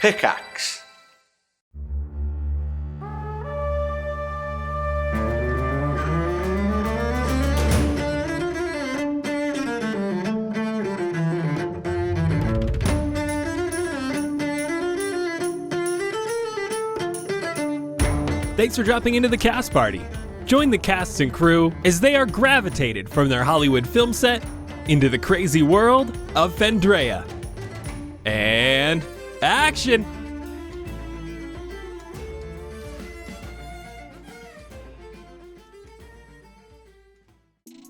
Pickaxe. Thanks for dropping into the cast party. Join the cast and crew as they are gravitated from their Hollywood film set into the crazy world of Fendrea. And action!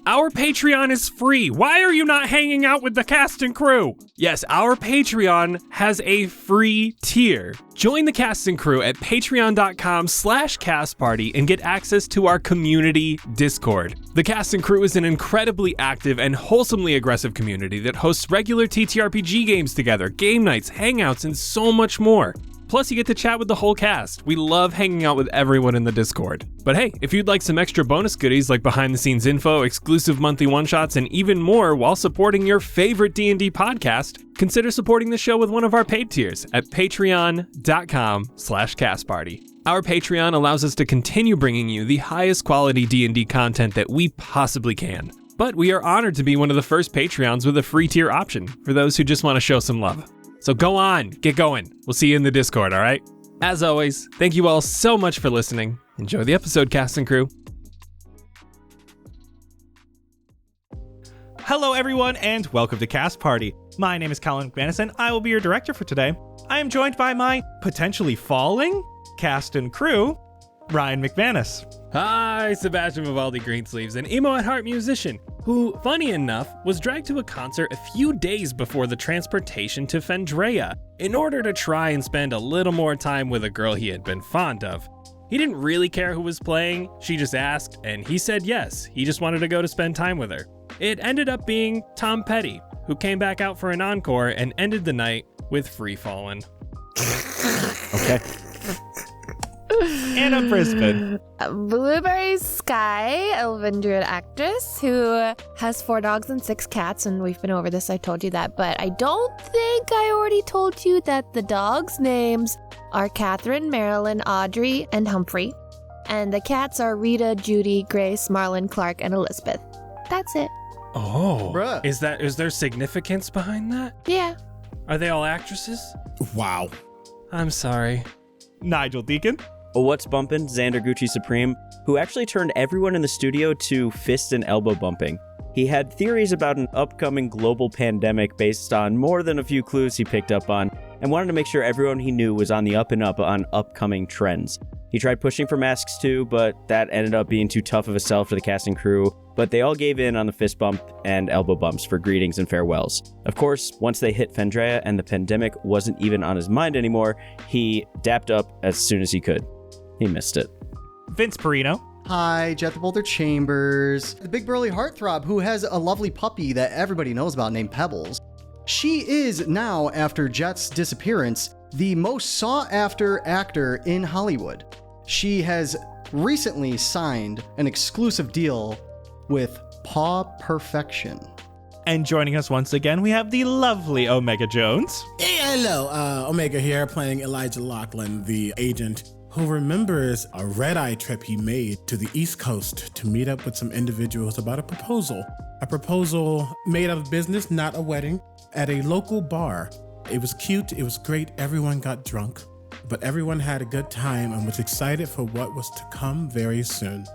Our Patreon is free. Why are you not hanging out with the cast and crew? Yes, our Patreon has a free tier. Join the cast and crew at patreon.com/castparty and get access to our community Discord. The cast and crew is an incredibly active and wholesomely aggressive community that hosts regular TTRPG games together, game nights, hangouts, and so much more. Plus, you get to chat with the whole cast. We love hanging out with everyone in the Discord. But hey, if you'd like some extra bonus goodies like behind-the-scenes info, exclusive monthly one-shots, and even more while supporting your favorite D&D podcast, consider supporting the show with one of our paid tiers at patreon.com/castparty. Our Patreon allows us to continue bringing you the highest quality D&D content that we possibly can. But we are honored to be one of the first Patreons with a free tier option for those who just want to show some love. So go on, get going. We'll see you in the Discord, all right? As always, thank you all so much for listening. Enjoy the episode, cast and crew. Hello, everyone, and welcome to Cast Party. My name is Colin McManus, and I will be your director for today. I am joined by my potentially falling cast and crew, Ryan McManus. Hi, Sebastian Vivaldi Greensleeves, an emo at heart musician who, funny enough, was dragged to a concert a few days before the transportation to Fendrea in order to try and spend a little more time with a girl he had been fond of. He didn't really care who was playing, she just asked, and he said yes, he just wanted to go to spend time with her. It ended up being Tom Petty, who came back out for an encore and ended the night with Free Fallin'. Okay. Anna Brisbane. Blueberry Sky, Elven Druid actress who has 4 dogs and 6 cats, and we've been over this, I told you that, but I don't think I already told you that the dogs' names are Catherine, Marilyn, Audrey, and Humphrey, and the cats are Rita, Judy, Grace, Marlon, Clark, and Elizabeth. That's it. Oh, Bruh. is there significance behind that? Yeah. Are they all actresses? Wow. I'm sorry. Nigel Deacon. What's bumpin'? Xander Gucci Supreme, who actually turned everyone in the studio to fist and elbow bumping. He had theories about an upcoming global pandemic based on more than a few clues he picked up on, and wanted to make sure everyone he knew was on the up and up on upcoming trends. He tried pushing for masks too, but that ended up being too tough of a sell for the cast and crew, but they all gave in on the fist bump and elbow bumps for greetings and farewells. Of course, once they hit Fendrea and the pandemic wasn't even on his mind anymore, he dapped up as soon as he could. He missed it. Vince Perino. Hi, Jett the Boulder Chambers, the big burly heartthrob who has a lovely puppy that everybody knows about named Pebbles. She is now, after Jett's disappearance, the most sought-after actor in Hollywood. She has recently signed an exclusive deal with Paw Perfection. And joining us once again, we have the lovely Omega Jones. Hey, hello. Omega here, playing Elijah Lachlan, the agent who remembers a red-eye trip he made to the East Coast to meet up with some individuals about a proposal. A proposal made out of business, not a wedding, at a local bar. It was cute, it was great, everyone got drunk, but everyone had a good time and was excited for what was to come very soon.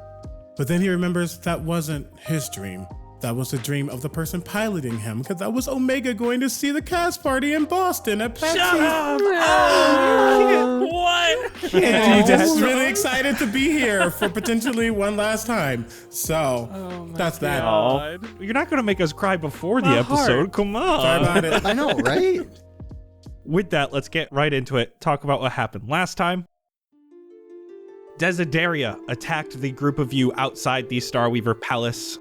But then he remembers that wasn't his dream. That was the dream of the person piloting him, because that was Omega going to see the cast party in Boston at Pepsi. Shut up! Oh, what? And he's just really excited to be here for potentially one last time. So that's that. God. You're not going to make us cry before the My episode. heart. Come on. Sorry about it. I know, right? With that, let's get right into it. Talk about what happened last time. Desideria attacked the group of you outside the Starweaver Palace.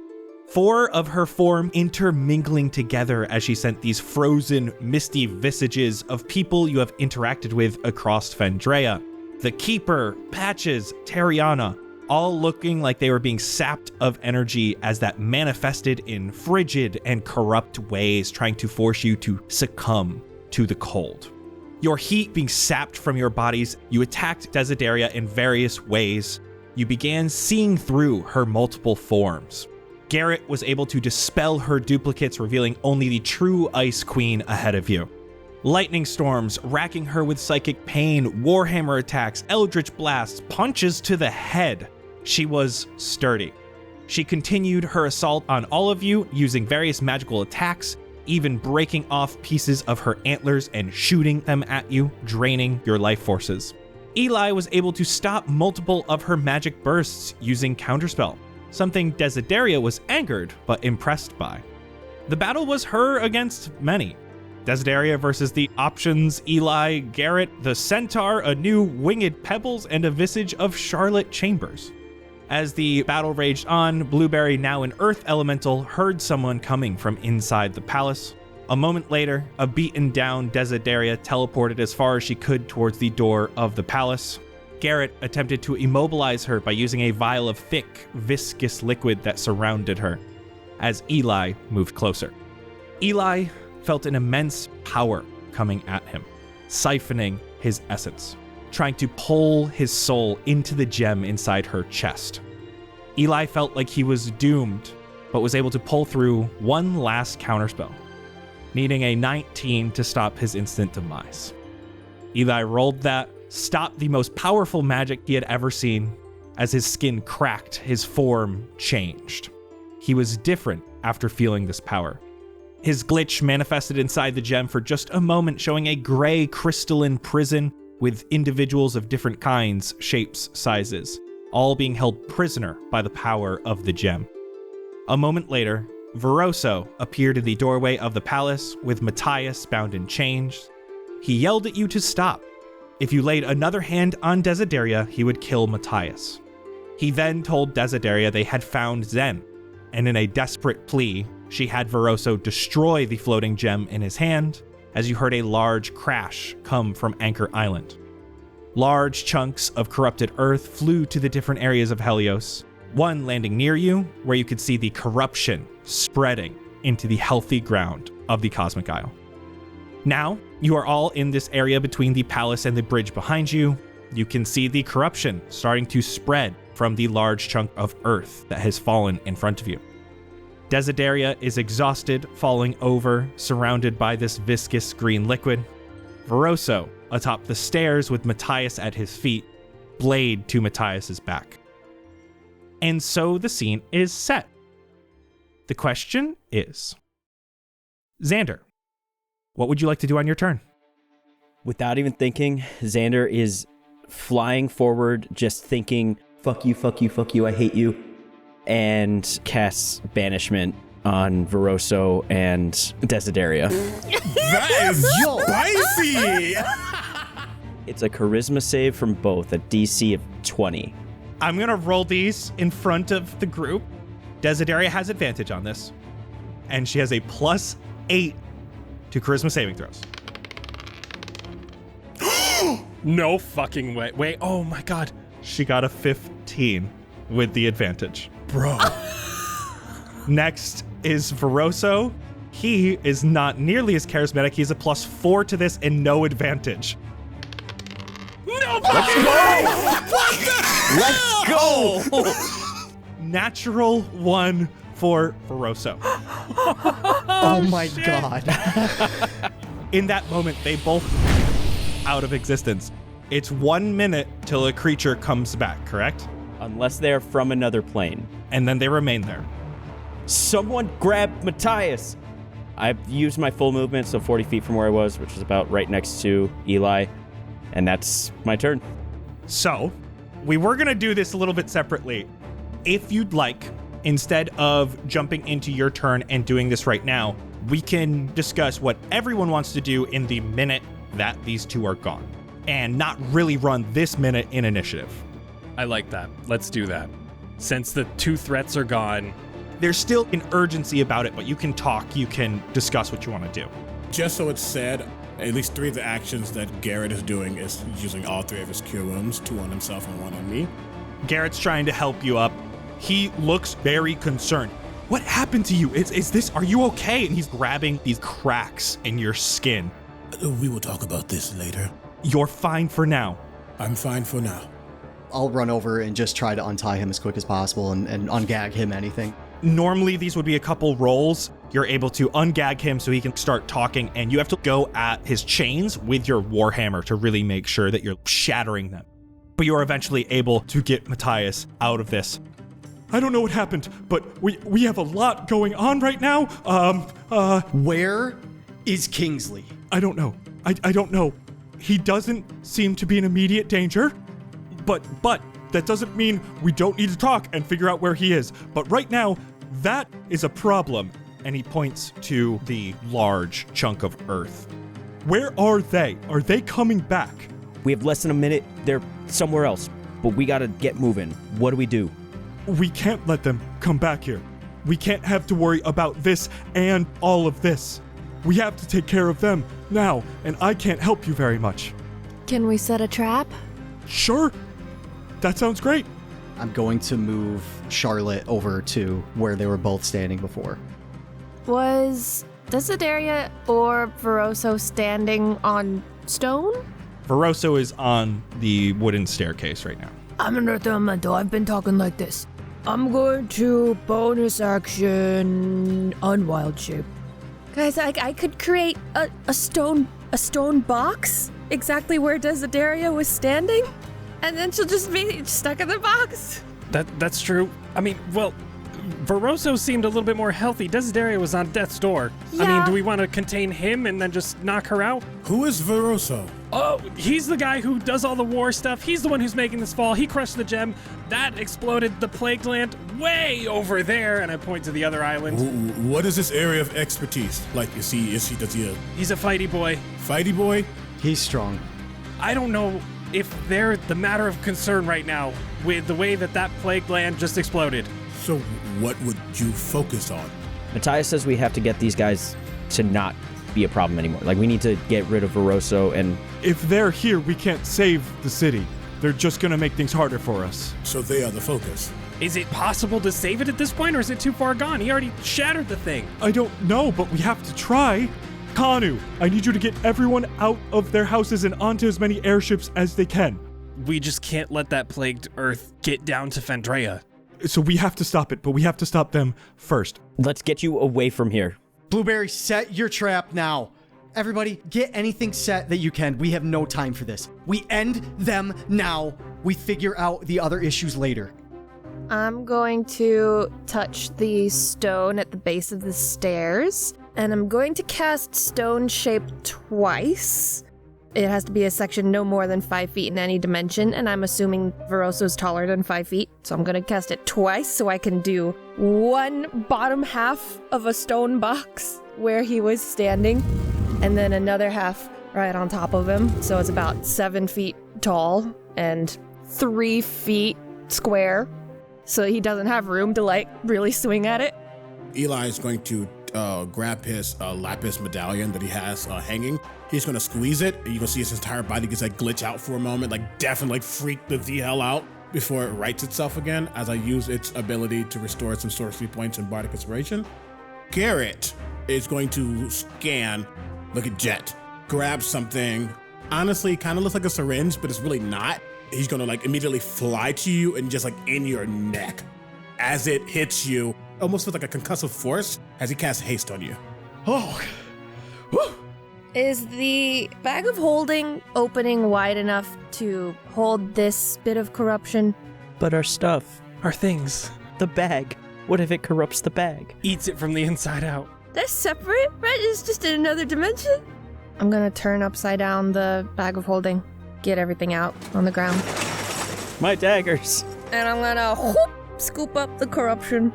4 of her form intermingling together as she sent these frozen, misty visages of people you have interacted with across Fendrea. The Keeper, Patches, Tariana, all looking like they were being sapped of energy as that manifested in frigid and corrupt ways, trying to force you to succumb to the cold. Your heat being sapped from your bodies, you attacked Desideria in various ways. You began seeing through her multiple forms. Garrett was able to dispel her duplicates, revealing only the true Ice Queen ahead of you. Lightning storms, racking her with psychic pain, warhammer attacks, eldritch blasts, punches to the head. She was sturdy. She continued her assault on all of you, using various magical attacks, even breaking off pieces of her antlers and shooting them at you, draining your life forces. Eli was able to stop multiple of her magic bursts using Counterspell, something Desideria was angered but impressed by. The battle was her against many. Desideria versus the options Eli, Garrett, the Centaur, a new winged Pebbles, and a visage of Charlotte Chambers. As the battle raged on, Blueberry, now an earth elemental, heard someone coming from inside the palace. A moment later, a beaten down Desideria teleported as far as she could towards the door of the palace. Garrett attempted to immobilize her by using a vial of thick, viscous liquid that surrounded her, as Eli moved closer. Eli felt an immense power coming at him, siphoning his essence, trying to pull his soul into the gem inside her chest. Eli felt like he was doomed, but was able to pull through one last counterspell, needing a 19 to stop his instant demise. Eli rolled that, stopped the most powerful magic he had ever seen. As his skin cracked, his form changed. He was different after feeling this power. His glitch manifested inside the gem for just a moment, showing a gray crystalline prison with individuals of different kinds, shapes, sizes, all being held prisoner by the power of the gem. A moment later, Veroso appeared in the doorway of the palace with Matthias bound in chains. He yelled at you to stop. If you laid another hand on Desideria, he would kill Matthias. He then told Desideria they had found Zen, and in a desperate plea, she had Veroso destroy the floating gem in his hand, as you heard a large crash come from Anchor Island. Large chunks of corrupted earth flew to the different areas of Helios, one landing near you, where you could see the corruption spreading into the healthy ground of the Cosmic Isle. Now, you are all in this area between the palace and the bridge behind you. You can see the corruption starting to spread from the large chunk of earth that has fallen in front of you. Desideria is exhausted, falling over, surrounded by this viscous green liquid. Veroso atop the stairs with Matthias at his feet, blade to Matthias's back. And so the scene is set. The question is, Xander, what would you like to do on your turn? Without even thinking, Xander is flying forward, just thinking, fuck you, fuck you, fuck you, I hate you, and casts Banishment on Veroso and Desideria. That is spicy! It's a charisma save from both, a DC of 20. I'm going to roll these in front of the group. Desideria has advantage on this, and she has a +8 to charisma saving throws. No fucking way. Wait, oh my god. She got a 15 with the advantage. Bro. Next is Veroso. He is not nearly as charismatic. He has a +4 to this and no advantage. No fucking way! Let's go! Natural 1 for Veroso. Oh my god. In that moment, they both out of existence. It's 1 minute till a creature comes back, correct? Unless they're from another plane. And then they remain there. Someone grab Matthias! I've used my full movement, so 40 feet from where I was, which is about right next to Eli. And that's my turn. So, we were going to do this a little bit separately. If you'd like, instead of jumping into your turn and doing this right now, we can discuss what everyone wants to do in the minute that these two are gone, and not really run this minute in initiative. I like that. Let's do that. Since the 2 threats are gone. There's still an urgency about it, but you can talk, you can discuss what you want to do. Just so it's said, at least 3 of the actions that Garrett is doing is using all 3 of his cure wounds, 2 on himself and 1 on me. Garrett's trying to help you up. He looks very concerned. What happened to you? Are you okay? And he's grabbing these cracks in your skin We will talk about this later. You're fine for now. I'm fine for now. I'll run over and just try to untie him as quick as possible and ungag him anything. Normally, these would be a couple rolls. You're able to ungag him so he can start talking, and you have to go at his chains with your warhammer to really make sure that you're shattering them. But you are eventually able to get Matthias out of this. I don't know what happened, but we have a lot going on right now. Where is Kingsley? I don't know. I don't know. He doesn't seem to be in immediate danger, but that doesn't mean we don't need to talk and figure out where he is. But right now, that is a problem. And he points to the large chunk of earth. Where are they? Are they coming back? We have less than a minute. They're somewhere else, but we gotta get moving. What do we do? We can't let them come back here. We can't have to worry about this and all of this. We have to take care of them now, and I can't help you very much. Can we set a trap? Sure. That sounds great. I'm going to move Charlotte over to where they were both standing before. Was Desideria or Veroso standing on stone? Veroso is on the wooden staircase right now. I'm an Earth Elemental. I've been talking like this. I'm going to bonus action Unwild Shape. Guys, I could create a stone box exactly where Desideria was standing, and then she'll just be stuck in the box. That's true. I mean, well, Veroso seemed a little bit more healthy. Desideria was on death's door. I mean, Yeah. do we want to contain him and then just knock her out? Who is Veroso? Oh, he's the guy who does all the war stuff. He's the one who's making this fall. He crushed the gem. That exploded the plague land way over there. And I point to the other island. What is this area of expertise? Like, does he He's a fighty boy. fighty boy? He's strong. I don't know if they're the matter of concern right now with the way that plague land just exploded. So what would you focus on? Matthias says we have to get these guys to not be a problem anymore. Like, we need to get rid of Veroso, and If they're here, we can't save the city. They're just gonna make things harder for us. So they are the focus. Is it possible to save it at this point, or is it too far gone? He already shattered the thing. I don't know, but we have to try. Kanu, I need you to get everyone out of their houses and onto as many airships as they can. We just can't let that plagued Earth get down to Fandrea. So we have to stop it, but we have to stop them first. let's get you away from here. Blueberry, set your trap now. Everybody, get anything set that you can. We have no time for this. We end them now. We figure out the other issues later. I'm going to touch the stone at the base of the stairs, and I'm going to cast Stone Shape twice. It has to be a section no more than 5 feet in any dimension, and I'm assuming Veroso's taller than 5 feet, so I'm going to cast it twice so I can do one bottom half of a stone box where he was standing, and then another half right on top of him, so it's about 7 feet tall and 3 feet square, so he doesn't have room to, like, really swing at it. Eli is going to grab his lapis medallion that he has hanging. He's going to squeeze it, and you can see his entire body gets like glitch out for a moment, like definitely freak the hell out before it rights itself again as I use its ability to restore some sorcery points and bardic inspiration. Garrett is going to scan, look at Jett, grab something. Honestly, kind of looks like a syringe, but it's really not. He's going to like immediately fly to you and just like in your neck as it hits you, almost with like a concussive force as he casts haste on you. Oh, whew. Is the bag of holding opening wide enough to hold this bit of corruption? But our stuff, Our things. the bag, what if it corrupts the bag? Eats it from the inside out. That's separate, right? It's just in another dimension. I'm gonna turn upside down the bag of holding, get everything out on the ground, My daggers. and I'm gonna whoop, scoop up the corruption.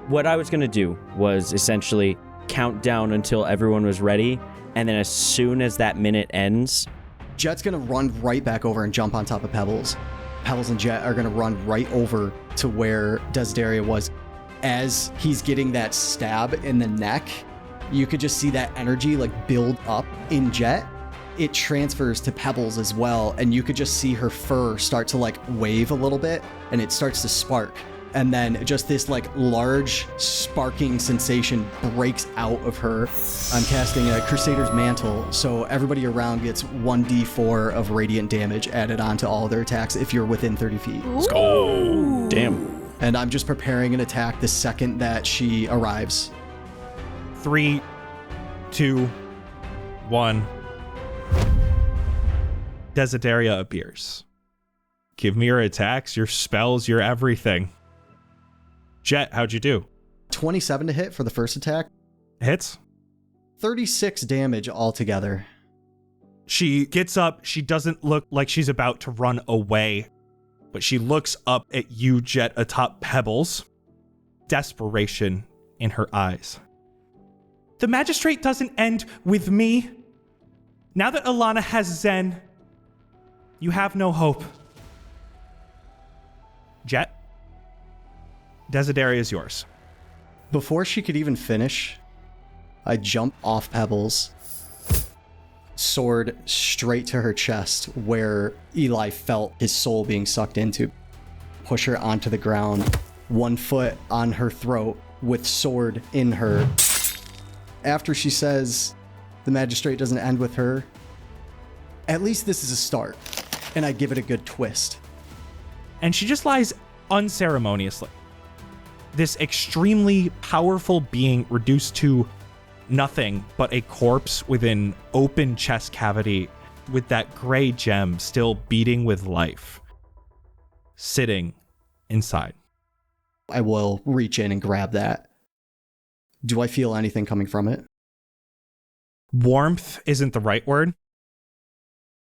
What I was gonna do was essentially count down until everyone was ready, and then as soon as that minute ends, Jet's gonna run right back over and jump on top of Pebbles. Pebbles and Jett are gonna run right over to where Desideria was. As he's getting that stab in the neck, you could just see that energy like build up in Jett. It transfers to Pebbles as well, and you could just see her fur start to like wave a little bit, and it starts to spark And then just this like large sparking sensation breaks out of her. I'm casting a Crusader's Mantle, so everybody around gets 1d4 of radiant damage added onto all their attacks if you're within 30 feet. Let's go. Damn. And I'm just preparing an attack the second that she arrives. 3, 2, 1. Desideria appears. Give me your attacks, your spells, your everything. Jett, how'd you do? 27 to hit for the first attack. Hits? 36 damage altogether. She gets up. She doesn't look like she's about to run away, but she looks up at you, Jett, atop Pebbles. Desperation in her eyes. The magistrate doesn't end with me. Now that Alana has Zen, you have no hope. Jett, Desideria is yours. Before she could even finish, I jump off Pebbles, sword straight to her chest where Eli felt his soul being sucked into. Push her onto the ground, 1 foot on her throat with sword in her. After she says the magistrate doesn't end with her, at least this is a start, and I give it a good twist. And she just lies unceremoniously. This extremely powerful being reduced to nothing but a corpse with an open chest cavity with that gray gem still beating with life, sitting inside. I will reach in and grab that. Do I feel anything coming from it? Warmth isn't the right word.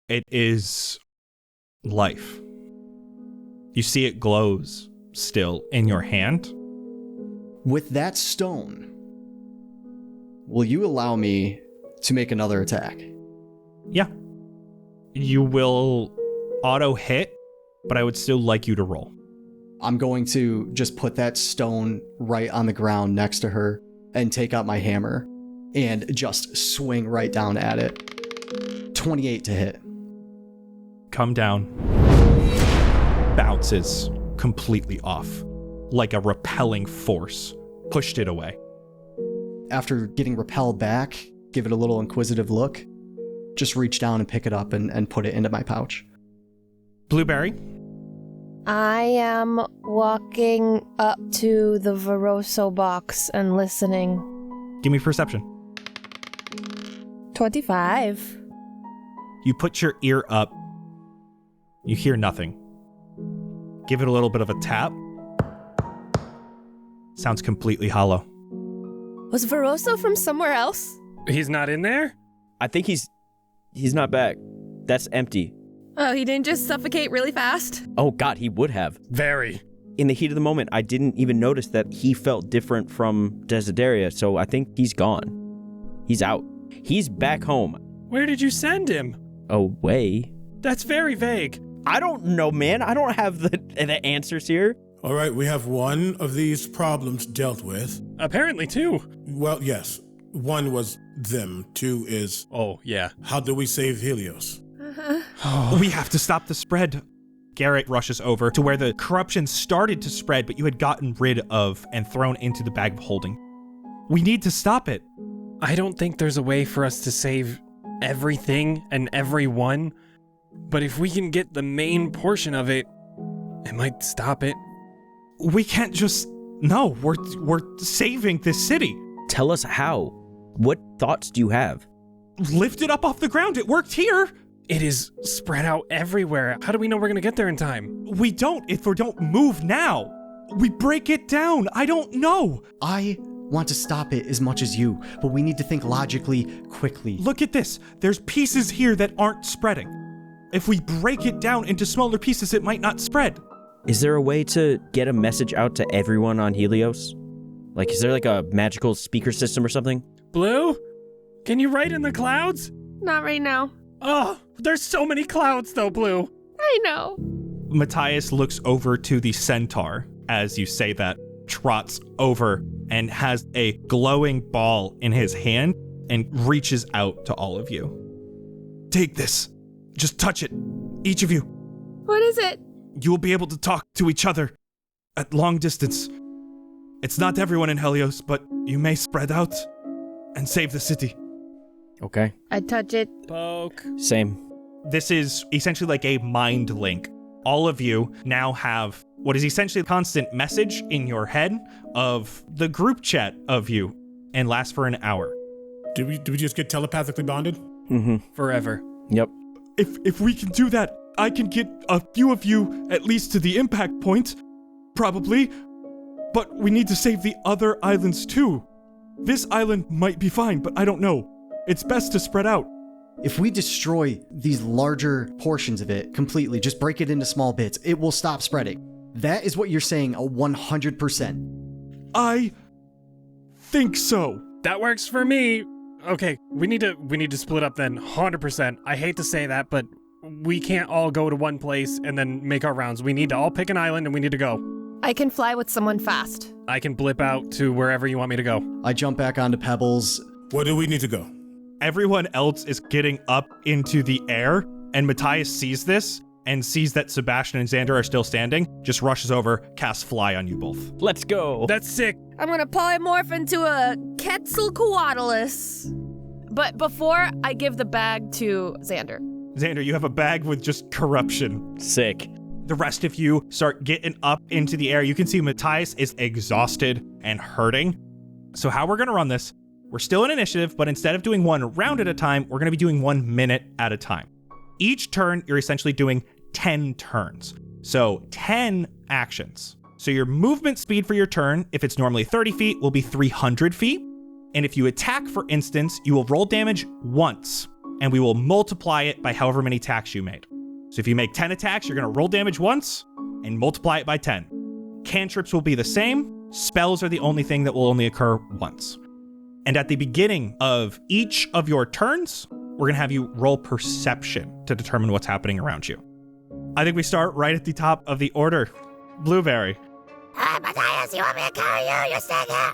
It is life. You see it glows still in your hand. With that stone, will you allow me to make another attack? Yeah. You will auto hit, but I would still like you to roll. I'm going to just put that stone right on the ground next to her and take out my hammer and just swing right down at it. 28 to hit. Come down. Bounces completely off, like a repelling force pushed it away. After getting repelled back, give it a little inquisitive look, just reach down and pick it up and put it into my pouch. Blueberry? I am walking up to the Veroso box and listening. Give me perception. 25. You put your ear up. You hear nothing. Give it a little bit of a tap. Sounds completely hollow. Was Veroso from somewhere else? He's not in there? I think he's not back. That's empty. Oh, he didn't just suffocate really fast? Oh God, he would have. Very. In the heat of the moment, I didn't even notice that he felt different from Desideria, so I think he's gone. He's out. He's back home. Where did you send him? Away? That's very vague. I don't know, man. I don't have the answers here. All right, we have one of these problems dealt with. Apparently 2. Well, yes. One was them. 2 is, Oh, yeah. how do we save Helios? We have to stop the spread. Garrett rushes over to where the corruption started to spread, but you had gotten rid of and thrown into the bag of holding. We need to stop it. I don't think there's a way for us to save everything and everyone, but if we can get the main portion of it, it might stop it. We can't just... No, we're saving this city. Tell us how. What thoughts do you have? Lift it up off the ground. It worked here. It is spread out everywhere. How do we know we're gonna get there in time? We don't if we don't move now. We break it down. I don't know. I want to stop it as much as you, but we need to think logically, quickly. Look at this. There's pieces here that aren't spreading. If we break it down into smaller pieces, it might not spread. Is there a way to get a message out to everyone on Helios? Like, is there like a magical speaker system or something? Blue? Can you write in the clouds? Not right now. Oh, there's so many clouds though, Blue. I know. Matthias looks over to the centaur as you say that, trots over and has a glowing ball in his hand and reaches out to all of you. Take this. Just touch it. Each of you. What is it? You will be able to talk to each other. at long distance. It's not everyone in Helios, but you may spread out and save the city. Okay. I touch it. Poke. Same. This is essentially like a mind link. All of you now have what is essentially a constant message in your head of the group chat of you and lasts for an hour. Do we just get telepathically bonded? Mm-hmm. Forever. Yep. If we can do that, I can get a few of you at least to the impact point, probably. But we need to save the other islands too. This island might be fine, but I don't know. It's best to spread out. If we destroy these larger portions of it completely, just break it into small bits, it will stop spreading. That is what you're saying, 100%. I think so. That works for me. Okay, we need to split up then, 100%. I hate to say that, but we can't all go to one place and then make our rounds. We need to all pick an island and we need to go. I can fly with someone fast. I can blip out to wherever you want me to go. I jump back onto Pebbles. Where do we need to go? Everyone else is getting up into the air, and Matthias sees this and sees that Sebastian and Xander are still standing, just rushes over, casts fly on you both. Let's go. That's sick. I'm gonna polymorph into a Quetzalcoatlus. But before I give the bag to Xander. Xander, you have a bag with just corruption. Sick. The rest of you start getting up into the air. You can see Matthias is exhausted and hurting. So how we're going to run this, we're still in initiative, but instead of doing one round at a time, we're going to be doing 1 minute at a time. Each turn, you're essentially doing 10 turns. So 10 actions. So your movement speed for your turn, if it's normally 30 feet, will be 300 feet. And if you attack, for instance, you will roll damage once, and we will multiply it by however many attacks you made. So if you make 10 attacks, you're going to roll damage once and multiply it by 10. Cantrips will be the same. Spells are the only thing that will only occur once. And at the beginning of each of your turns, we're going to have you roll perception to determine what's happening around you. I think we start right at the top of the order. Blueberry. Hi, Matthias, you want me to carry you? You're staying here.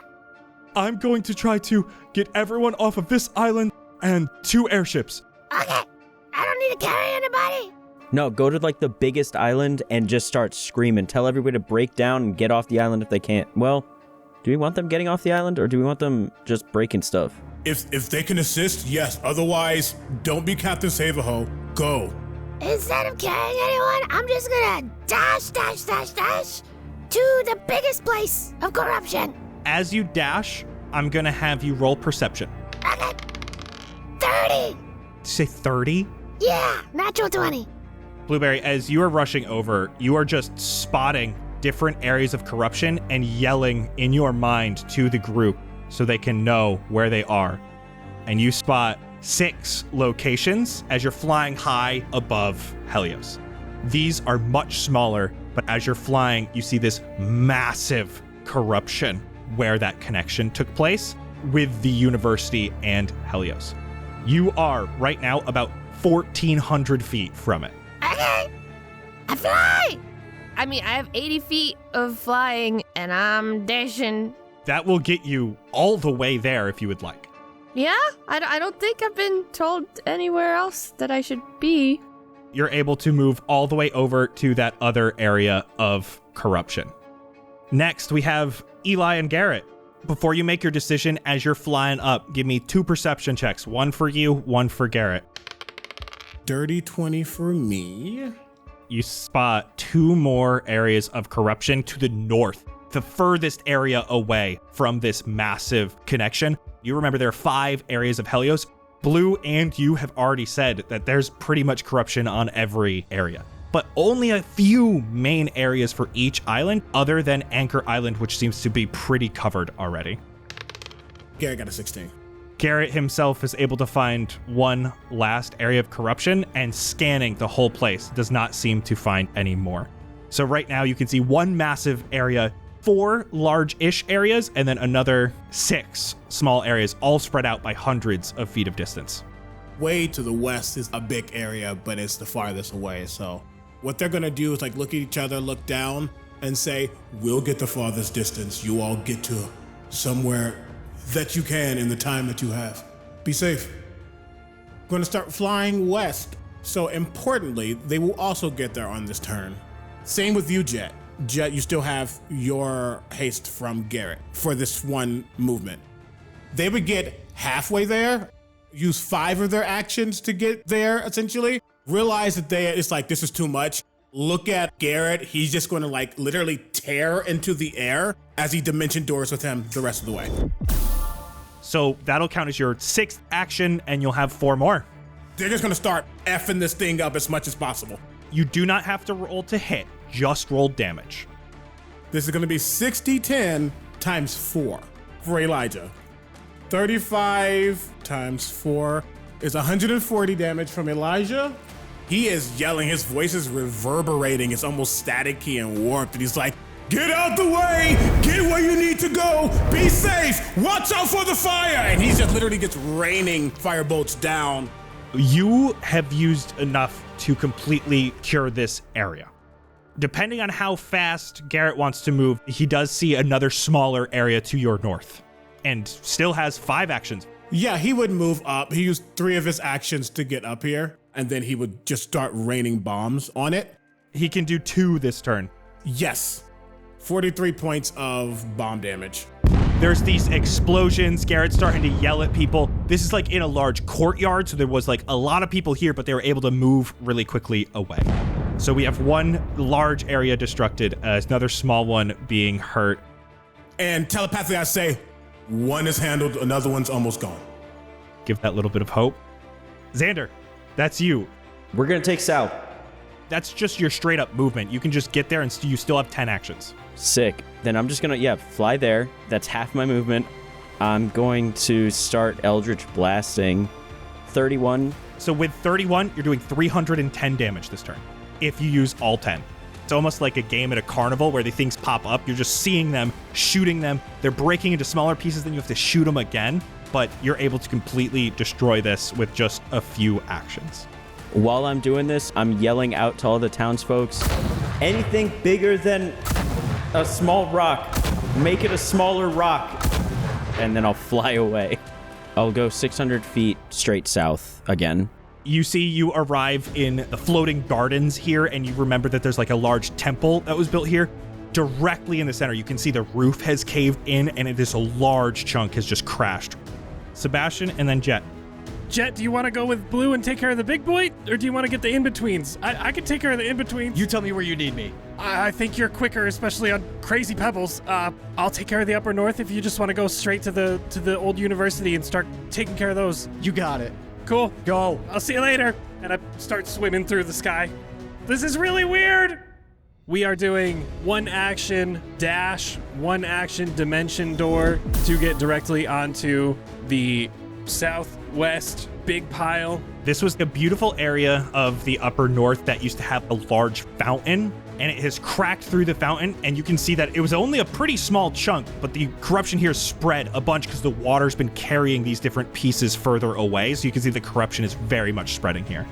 I'm going to try to get everyone off of this island and 2 airships. Okay. I don't need to carry anybody. No, go to like the biggest island and just start screaming. Tell everybody to break down and get off the island if they can't. Well, do we want them getting off the island or do we want them just breaking stuff? If they can assist, yes. Otherwise, don't be Captain Save-A-Ho. Go. Instead of carrying anyone, I'm just gonna dash to the biggest place of corruption. As you dash, I'm going to have you roll perception. Okay. 30. Did you say 30? Yeah, natural 20. Blueberry, as you are rushing over, you are just spotting different areas of corruption and yelling in your mind to the group so they can know where they are. And you spot 6 locations as you're flying high above Helios. These are much smaller, but as you're flying, you see this massive corruption where that connection took place with the university and Helios. You are right now about 1,400 feet from it. Okay. I fly. I mean, I have 80 feet of flying and I'm dashing. That will get you all the way there if you would like. Yeah? I don't think I've been told anywhere else that I should be. You're able to move all the way over to that other area of corruption. Next, we have Eli and Garrett. Before you make your decision as you're flying up, give me 2 perception checks. 1 for you, 1 for Garrett. Dirty 20 for me. You spot 2 more areas of corruption to the north, the furthest area away from this massive connection. You remember there are 5 areas of Helios. Blue and you have already said that there's pretty much corruption on every area, but only a few main areas for each island other than Anchor Island, which seems to be pretty covered already. Yeah, I got a 16. Garrett himself is able to find one last area of corruption, and scanning the whole place does not seem to find any more. So right now you can see 1 massive area, 4 large-ish areas, and then another 6 small areas, all spread out by hundreds of feet of distance. Way to the west is a big area, but it's the farthest away. So what they're going to do is like look at each other, look down, and say, we'll get the farthest distance. You all get to somewhere that you can in the time that you have. Be safe. I'm going to start flying west. So importantly, they will also get there on this turn. Same with you, Jett. Jett, you still have your haste from Garrett for this one movement. They would get halfway there, use 5 of their actions to get there, essentially. Realize that it's like, this is too much. Look at Garrett. He's just going to like literally tear into the air as he dimension doors with him the rest of the way. So that'll count as your 6th action, and you'll have 4 more. They're just going to start effing this thing up as much as possible. You do not have to roll to hit, just roll damage. This is going to be 60-10 times 4 for Elijah. 35 times 4 is 140 damage from Elijah. He is yelling, his voice is reverberating, it's almost staticky and warped, and he's like, get out the way, get where you need to go, be safe, watch out for the fire, and he just literally gets raining firebolts down. You have used enough to completely cure this area. Depending on how fast Garrett wants to move, he does see another smaller area to your north, and still has 5 actions. Yeah, he would move up. He used 3 of his actions to get up here, and then he would just start raining bombs on it. He can do 2 this turn. Yes. 43 points of bomb damage. There's these explosions. Garrett's starting to yell at people. This is like in a large courtyard, so there was like a lot of people here, but they were able to move really quickly away. So we have 1 large area destructed, another small one being hurt. And telepathically I say, 1 is handled, another one's almost gone. Give that little bit of hope. Xander, that's you. We're going to take south. That's just your straight up movement. You can just get there and you still have 10 actions. Sick. Then I'm just going to, fly there. That's half my movement. I'm going to start Eldritch Blasting. 31. So with 31, you're doing 310 damage this turn, if you use all 10. It's almost like a game at a carnival where the things pop up. You're just seeing them, shooting them. They're breaking into smaller pieces, then you have to shoot them again. But you're able to completely destroy this with just a few actions. While I'm doing this, I'm yelling out to all the townsfolk, anything bigger than a small rock, make it a smaller rock. And then I'll fly away. I'll go 600 feet straight south again. You see you arrive in the floating gardens here, and you remember that there's like a large temple that was built here. Directly in the center, you can see the roof has caved in, and this large chunk has just crashed. Sebastian, and then Jett. Jett, do you want to go with Blue and take care of the big boy, or do you want to get the in-betweens? I can take care of the in-betweens. You tell me where you need me. I think you're quicker, especially on crazy pebbles. I'll take care of the upper north if you just want to go straight to the old university and start taking care of those. You got it. Cool. Go. I'll see you later. And I start swimming through the sky. This is really weird. We are doing 1 action dash, 1 action dimension door to get directly onto the southwest big pile. This was a beautiful area of the upper north that used to have a large fountain, and it has cracked through the fountain, and you can see that it was only a pretty small chunk, but the corruption here spread a bunch because the water's been carrying these different pieces further away, so you can see the corruption is very much spreading here.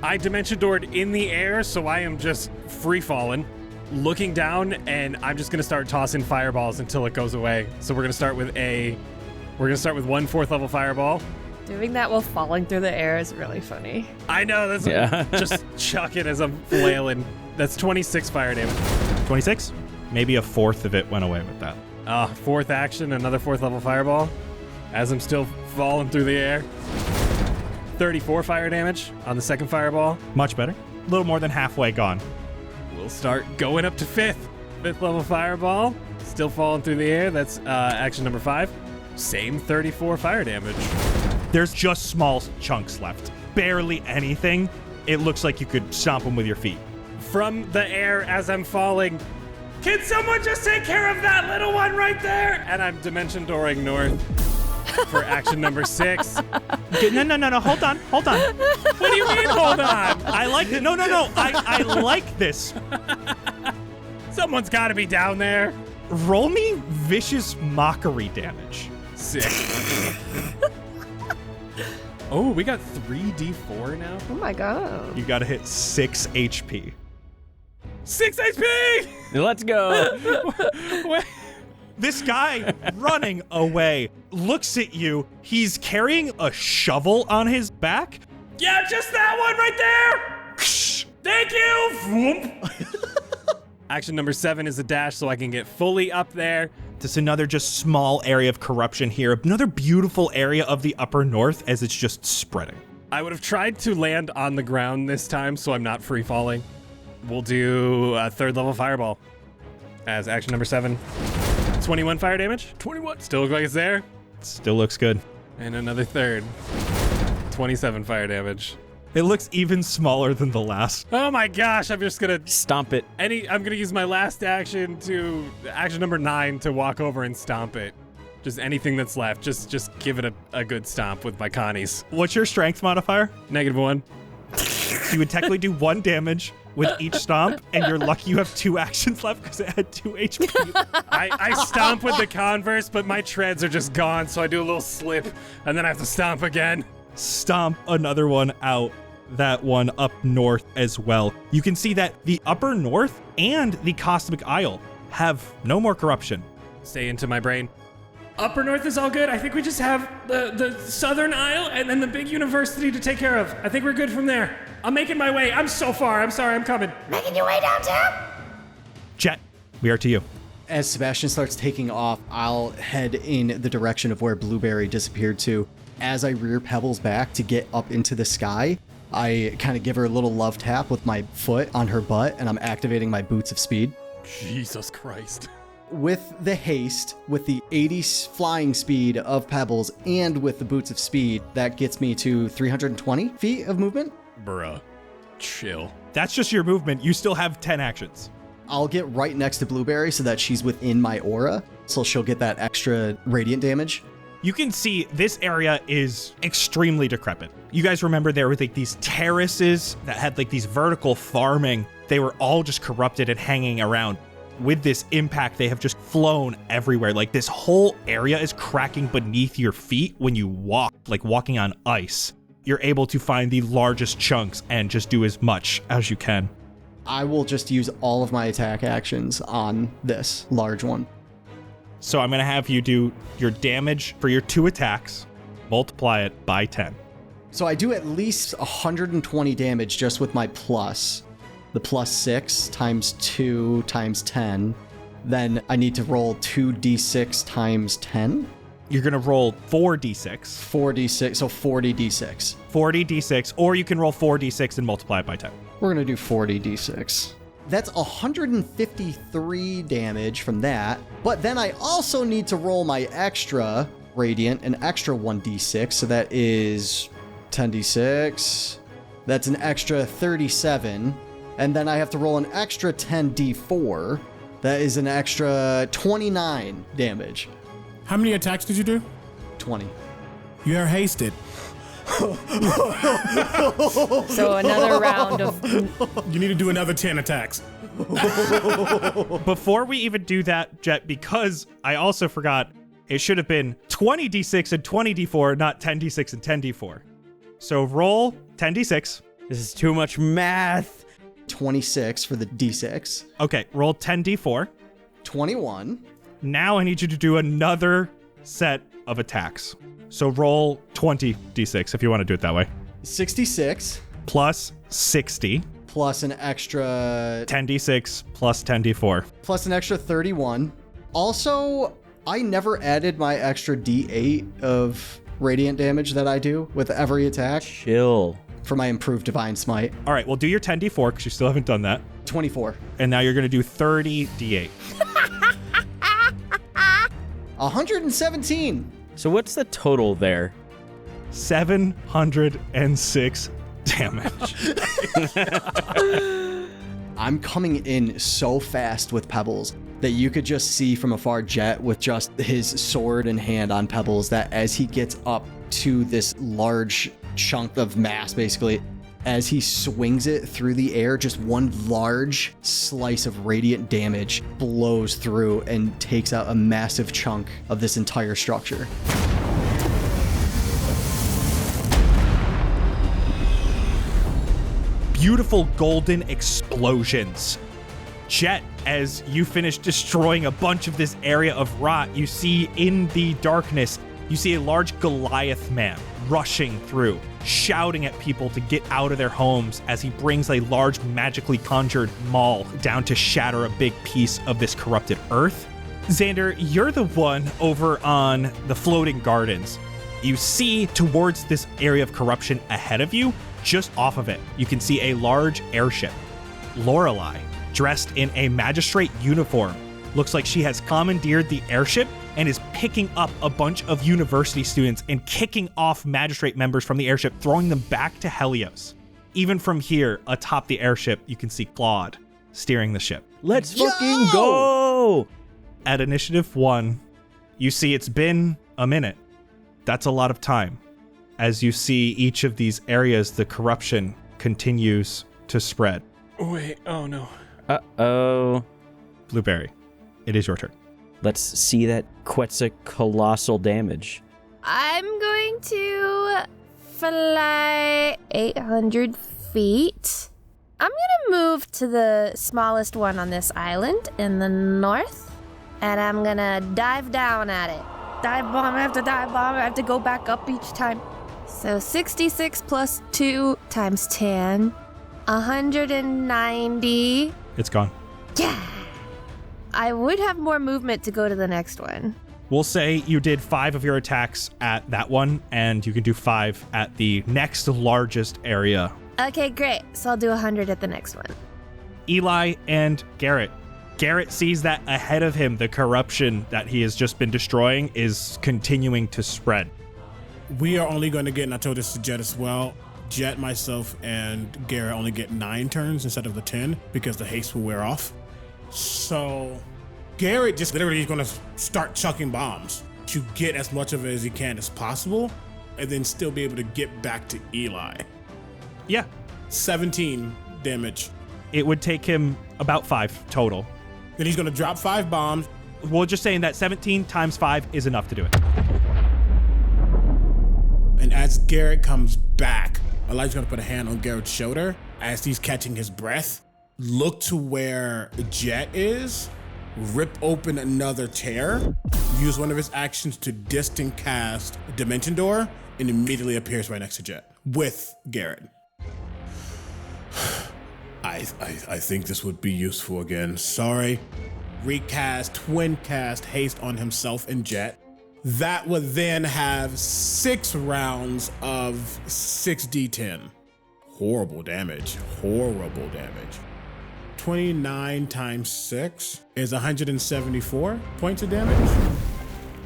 I dimension doored in the air, so I am just free falling, looking down, and I'm just gonna start tossing fireballs until it goes away. So we're gonna start with 1 4th level fireball. Doing that while falling through the air is really funny. I know, that's just chuck it as I'm flailing. That's 26 fire damage. 26? Maybe a 4th of it went away with that. 4th action, another 4th level fireball. As I'm still falling through the air. 34 fire damage on the 2nd fireball. Much better. A little more than halfway gone. We'll start going up to 5th. 5th level fireball. Still falling through the air. That's action number 5. Same 34 fire damage. There's just small chunks left. Barely anything. It looks like you could stomp them with your feet. From the air as I'm falling, can someone just take care of that little one right there? And I'm dimension dooring north for action number 6. No, hold on. What do you mean, hold on? I like it. No, I like this. Someone's got to be down there. Roll me vicious mockery damage. Sick. Oh, we got 3d4 now? Oh my god. You gotta hit 6 HP. 6 HP! Let's go. This guy running away looks at you. He's carrying a shovel on his back. Yeah, just that one right there! Thank you! Action number 7 is a dash so I can get fully up there. Just another just small area of corruption here. Another beautiful area of the upper north as it's just spreading. I would have tried to land on the ground this time so I'm not free falling. We'll do a 3rd level fireball as action number 7. 21 fire damage. 21. Still look like it's there. Still looks good. And another 3rd. 27 fire damage. It looks even smaller than the last. Oh my gosh, I'm just gonna Stomp it. I'm gonna use my last action to action number 9 to walk over and stomp it. Just anything that's left. Just give it a good stomp with my Connies. What's your strength modifier? -1. So you would technically do 1 damage with each stomp, and you're lucky you have 2 actions left because it had 2 HP. I stomp with the Converse, but my treads are just gone, so I do a little slip, and then I have to stomp again. Stomp another one out. That one up north as well. You can see that the upper north and the Cosmic Isle have no more corruption. Stay into my brain. Upper north is all good. I think we just have the southern isle and then the big university to take care of. I think we're good from there. I'm making my way. I'm so far. I'm sorry. I'm coming. Making your way downtown? Jett, we are to you. As Sebastian starts taking off, I'll head in the direction of where Blueberry disappeared to. As I rear Pebbles back to get up into the sky, I kind of give her a little love tap with my foot on her butt, and I'm activating my Boots of Speed. Jesus Christ. With the haste, with the 80 flying speed of Pebbles, and with the Boots of Speed, that gets me to 320 feet of movement. Bruh. Chill. That's just your movement. You still have 10 actions. I'll get right next to Blueberry so that she's within my aura, so she'll get that extra radiant damage. You can see this area is extremely decrepit. You guys remember there were like these terraces that had like these vertical farming. They were all just corrupted and hanging around. With this impact, they have just flown everywhere. Like this whole area is cracking beneath your feet when you walk, like walking on ice. You're able to find the largest chunks and just do as much as you can. I will just use all of my attack actions on this large one. So I'm going to have you do your damage for your 2 attacks, multiply it by 10. So I do at least 120 damage just with my plus. The plus 6 times 2 times 10. Then I need to roll 2d6 times 10. You're going to roll 4d6. 4d6, so 40d6. 40d6, or you can roll 4d6 and multiply it by 10. We're going to do 40d6. That's 153 damage from that. But then I also need to roll my extra radiant, an extra 1d6. So that is 10d6. That's an extra 37. And then I have to roll an extra 10d4. That is an extra 29 damage. How many attacks did you do? 20. You are hasted. So another round of... You need to do another 10 attacks. Before we even do that, Jett, because I also forgot, it should have been 20d6 and 20d4, not 10d6 and 10d4. So roll 10d6. This is too much math. 26 for the d6. Okay, roll 10d4. 21. Now I need you to do another set of attacks. So roll 20d6 if you want to do it that way. 66. Plus 60. Plus an extra... 10d6 plus 10d4. Plus an extra 31. Also, I never added my extra d8 of radiant damage that I do with every attack Chill. for my improved Divine Smite. All right, well, do your 10d4 because you still haven't done that. 24. And now you're going to do 30d8. 117. So what's the total there? 706 damage. I'm coming in so fast with Pebbles that you could just see from afar Jett with just his sword in hand on Pebbles, that as he gets up to this large chunk of mass, basically, as he swings it through the air, just one large slice of radiant damage blows through and takes out a massive chunk of this entire structure. Beautiful golden explosions. Jett, as you finish destroying a bunch of this area of rot, you see in the darkness, you see a large Goliath man rushing through, shouting at people to get out of their homes as he brings a large magically conjured maul down to shatter a big piece of this corrupted earth. Xander, you're the one over on the floating gardens. You see towards this area of corruption ahead of you, just off of it, you can see a large airship. Lorelei, dressed in a magistrate uniform, looks like she has commandeered the airship and is picking up a bunch of university students and kicking off magistrate members from the airship, throwing them back to Helios. Even from here, atop the airship, you can see Claude steering the ship. Let's fucking go! At initiative 1, you see it's been a minute. That's a lot of time. As you see each of these areas, the corruption continues to spread. Wait, oh no. Uh-oh. Blueberry, it is your turn. Let's see that colossal damage. I'm going to fly 800 feet. I'm going to move to the smallest one on this island in the north, and I'm going to dive down at it. Dive bomb after dive bomb. I have to go back up each time. So 66 plus 2 times 10. 190. It's gone. Yeah. I would have more movement to go to the next one. We'll say you did 5 of your attacks at that one, and you can do 5 at the next largest area. Okay, great. So I'll do 100 at the next one. Eli and Garrett. Garrett sees that ahead of him, the corruption that he has just been destroying is continuing to spread. We are only going to get, and I told this to Jett as well, Jett, myself, and Garrett only get 9 turns instead of the 10 because the haste will wear off. So Garrett just literally is going to start chucking bombs to get as much of it as he can as possible and then still be able to get back to Eli. Yeah. 17 damage. It would take him about 5 total. Then he's going to drop 5 bombs. We're just saying that 17 times 5 is enough to do it. And as Garrett comes back, Elijah's going to put a hand on Garrett's shoulder as he's catching his breath. Look to where Jett is, rip open another tear, use one of his actions to distant cast a dimension door, and immediately appears right next to Jett with Garrett. I think this would be useful again. Sorry. Recast, twin cast, haste on himself and Jett. That would then have 6 rounds of 6d10. Horrible damage. 29 times 6 is 174 points of damage.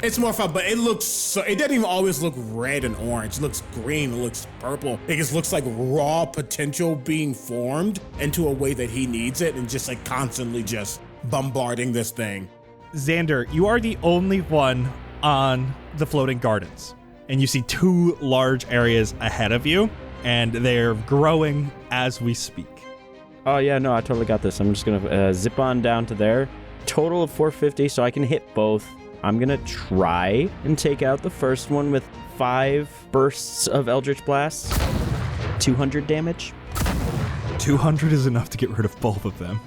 It's more fun, but it looks so, it doesn't even always look red and orange. It looks green, it looks purple. It just looks like raw potential being formed into a way that he needs it and just like constantly just bombarding this thing. Xander, you are the only one on the floating gardens, and you see 2 large areas ahead of you, and they're growing as we speak. Oh yeah, no, I totally got this. I'm just gonna zip on down to there. Total of 450, so I can hit both. I'm gonna try and take out the first one with 5 bursts of Eldritch Blast. 200 damage. 200 is enough to get rid of both of them.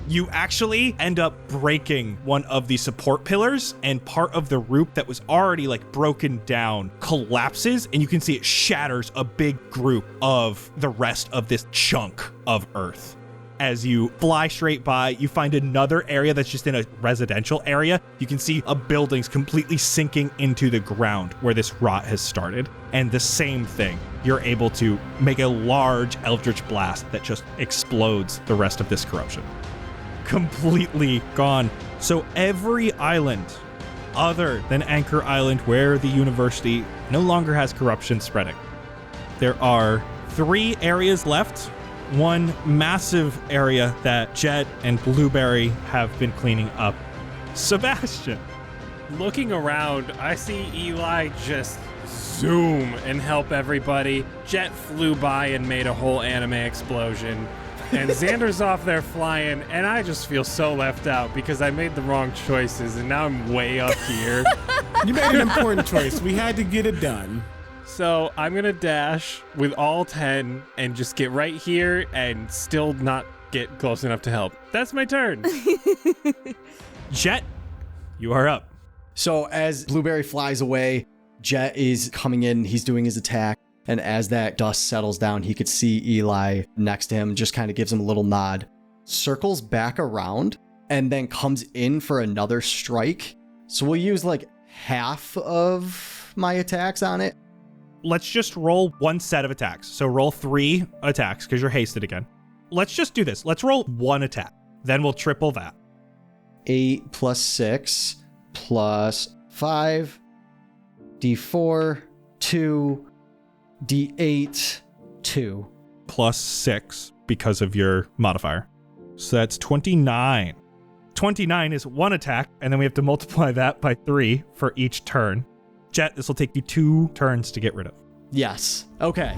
You actually end up breaking one of the support pillars, and part of the roof that was already like broken down collapses, and you can see it shatters a big group of the rest of this chunk of earth. As you fly straight by, you find another area that's just in a residential area. You can see a building's completely sinking into the ground where this rot has started. And the same thing, you're able to make a large Eldritch Blast that just explodes the rest of this corruption. Completely gone. So every island other than Anchor Island, where the university no longer has corruption spreading. There are 3 areas left. One massive area that Jett and Blueberry have been cleaning up. Sebastian. Looking around, I see Eli just zoom and help everybody. Jett flew by and made a whole anime explosion. And Xander's off there flying, and I just feel so left out because I made the wrong choices, and now I'm way up here. You made an important choice. We had to get it done. So I'm going to dash with all 10 and just get right here and still not get close enough to help. That's my turn. Jett, you are up. So as Blueberry flies away, Jett is coming in, he's doing his attack, and as that dust settles down, he could see Eli next to him, just kind of gives him a little nod, circles back around, and then comes in for another strike. So we'll use like half of my attacks on it. Let's just roll one set of attacks. So roll 3 attacks because you're hasted again. Let's just do this. Let's roll 1 attack. Then we'll triple that. 8 plus 6 plus 5, D4, 2, D8, 2. Plus 6 because of your modifier. So that's 29. 29 is 1 attack, and then we have to multiply that by 3 for each turn. Jett, this will take you 2 turns to get rid of. Yes. Okay.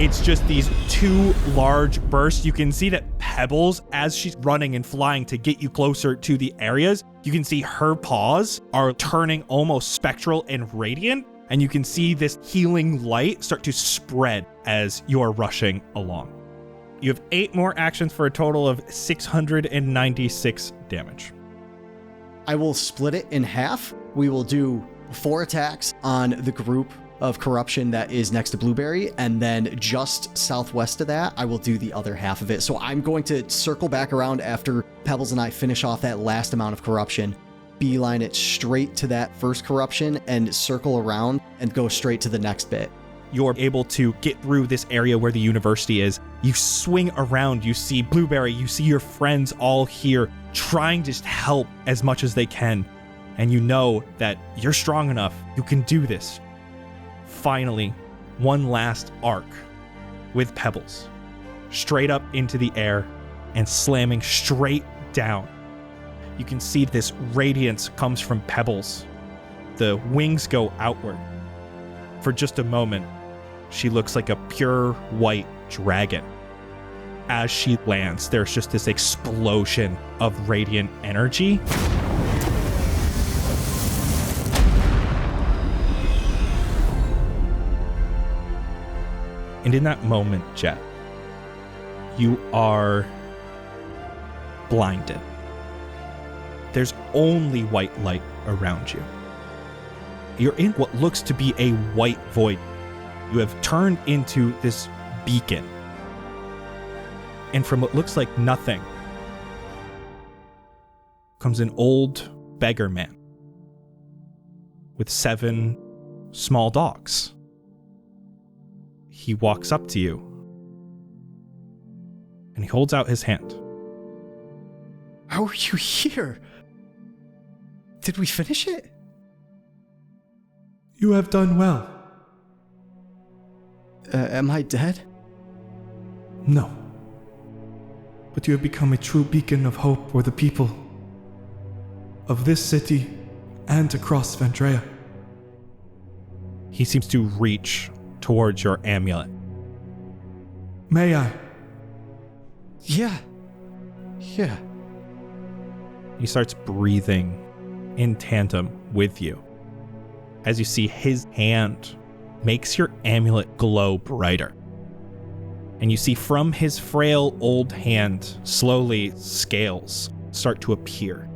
It's just these 2 large bursts. You can see that Pebbles, as she's running and flying to get you closer to the areas, you can see her paws are turning almost spectral and radiant, and you can see this healing light start to spread as you are rushing along. You have 8 more actions for a total of 696 damage. I will split it in half. We will do 4 attacks on the group of corruption that is next to Blueberry, and then just southwest of that, I will do the other half of it. So I'm going to circle back around after Pebbles and I finish off that last amount of corruption, beeline it straight to that first corruption, and circle around and go straight to the next bit. You're able to get through this area where the university is. You swing around, you see Blueberry, you see your friends all here trying to help as much as they can. And you know that you're strong enough. You can do this. Finally, one last arc with Pebbles. Straight up into the air and slamming straight down. You can see this radiance comes from Pebbles. The wings go outward. For just a moment, she looks like a pure white dragon. As she lands, there's just this explosion of radiant energy. And in that moment, Jett, you are blinded. There's only white light around you. You're in what looks to be a white void. You have turned into this beacon. And from what looks like nothing comes an old beggar man with 7 small dogs. He walks up to you and he holds out his hand. How are you here? Did we finish it? You have done well. Am I dead? No. But you have become a true beacon of hope for the people of this city and across Vendrea. He seems to reach towards your amulet. May I? Yeah. He starts breathing in tandem with you. As you see his hand makes your amulet glow brighter. And you see from his frail old hand, slowly scales start to appear.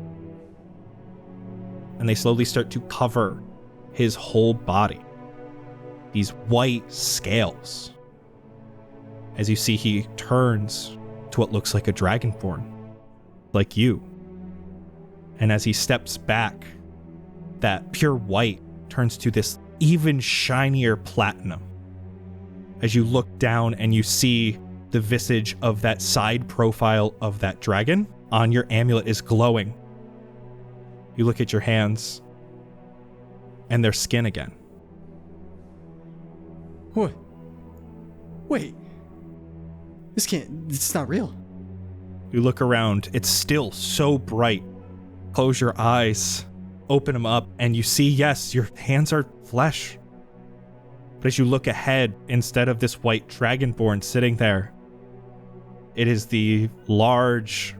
And they slowly start to cover his whole body. These white scales. As you see, he turns to what looks like a dragonborn, like you. And as he steps back, that pure white turns to this even shinier platinum. As you look down and you see the visage of that side profile of that dragon on your amulet is glowing. You look at your hands, and they're skin again. What? Wait. It's not real. You look around, it's still so bright. Close your eyes, open them up, and you see, yes, your hands are flesh. But as you look ahead, instead of this white dragonborn sitting there, it is the large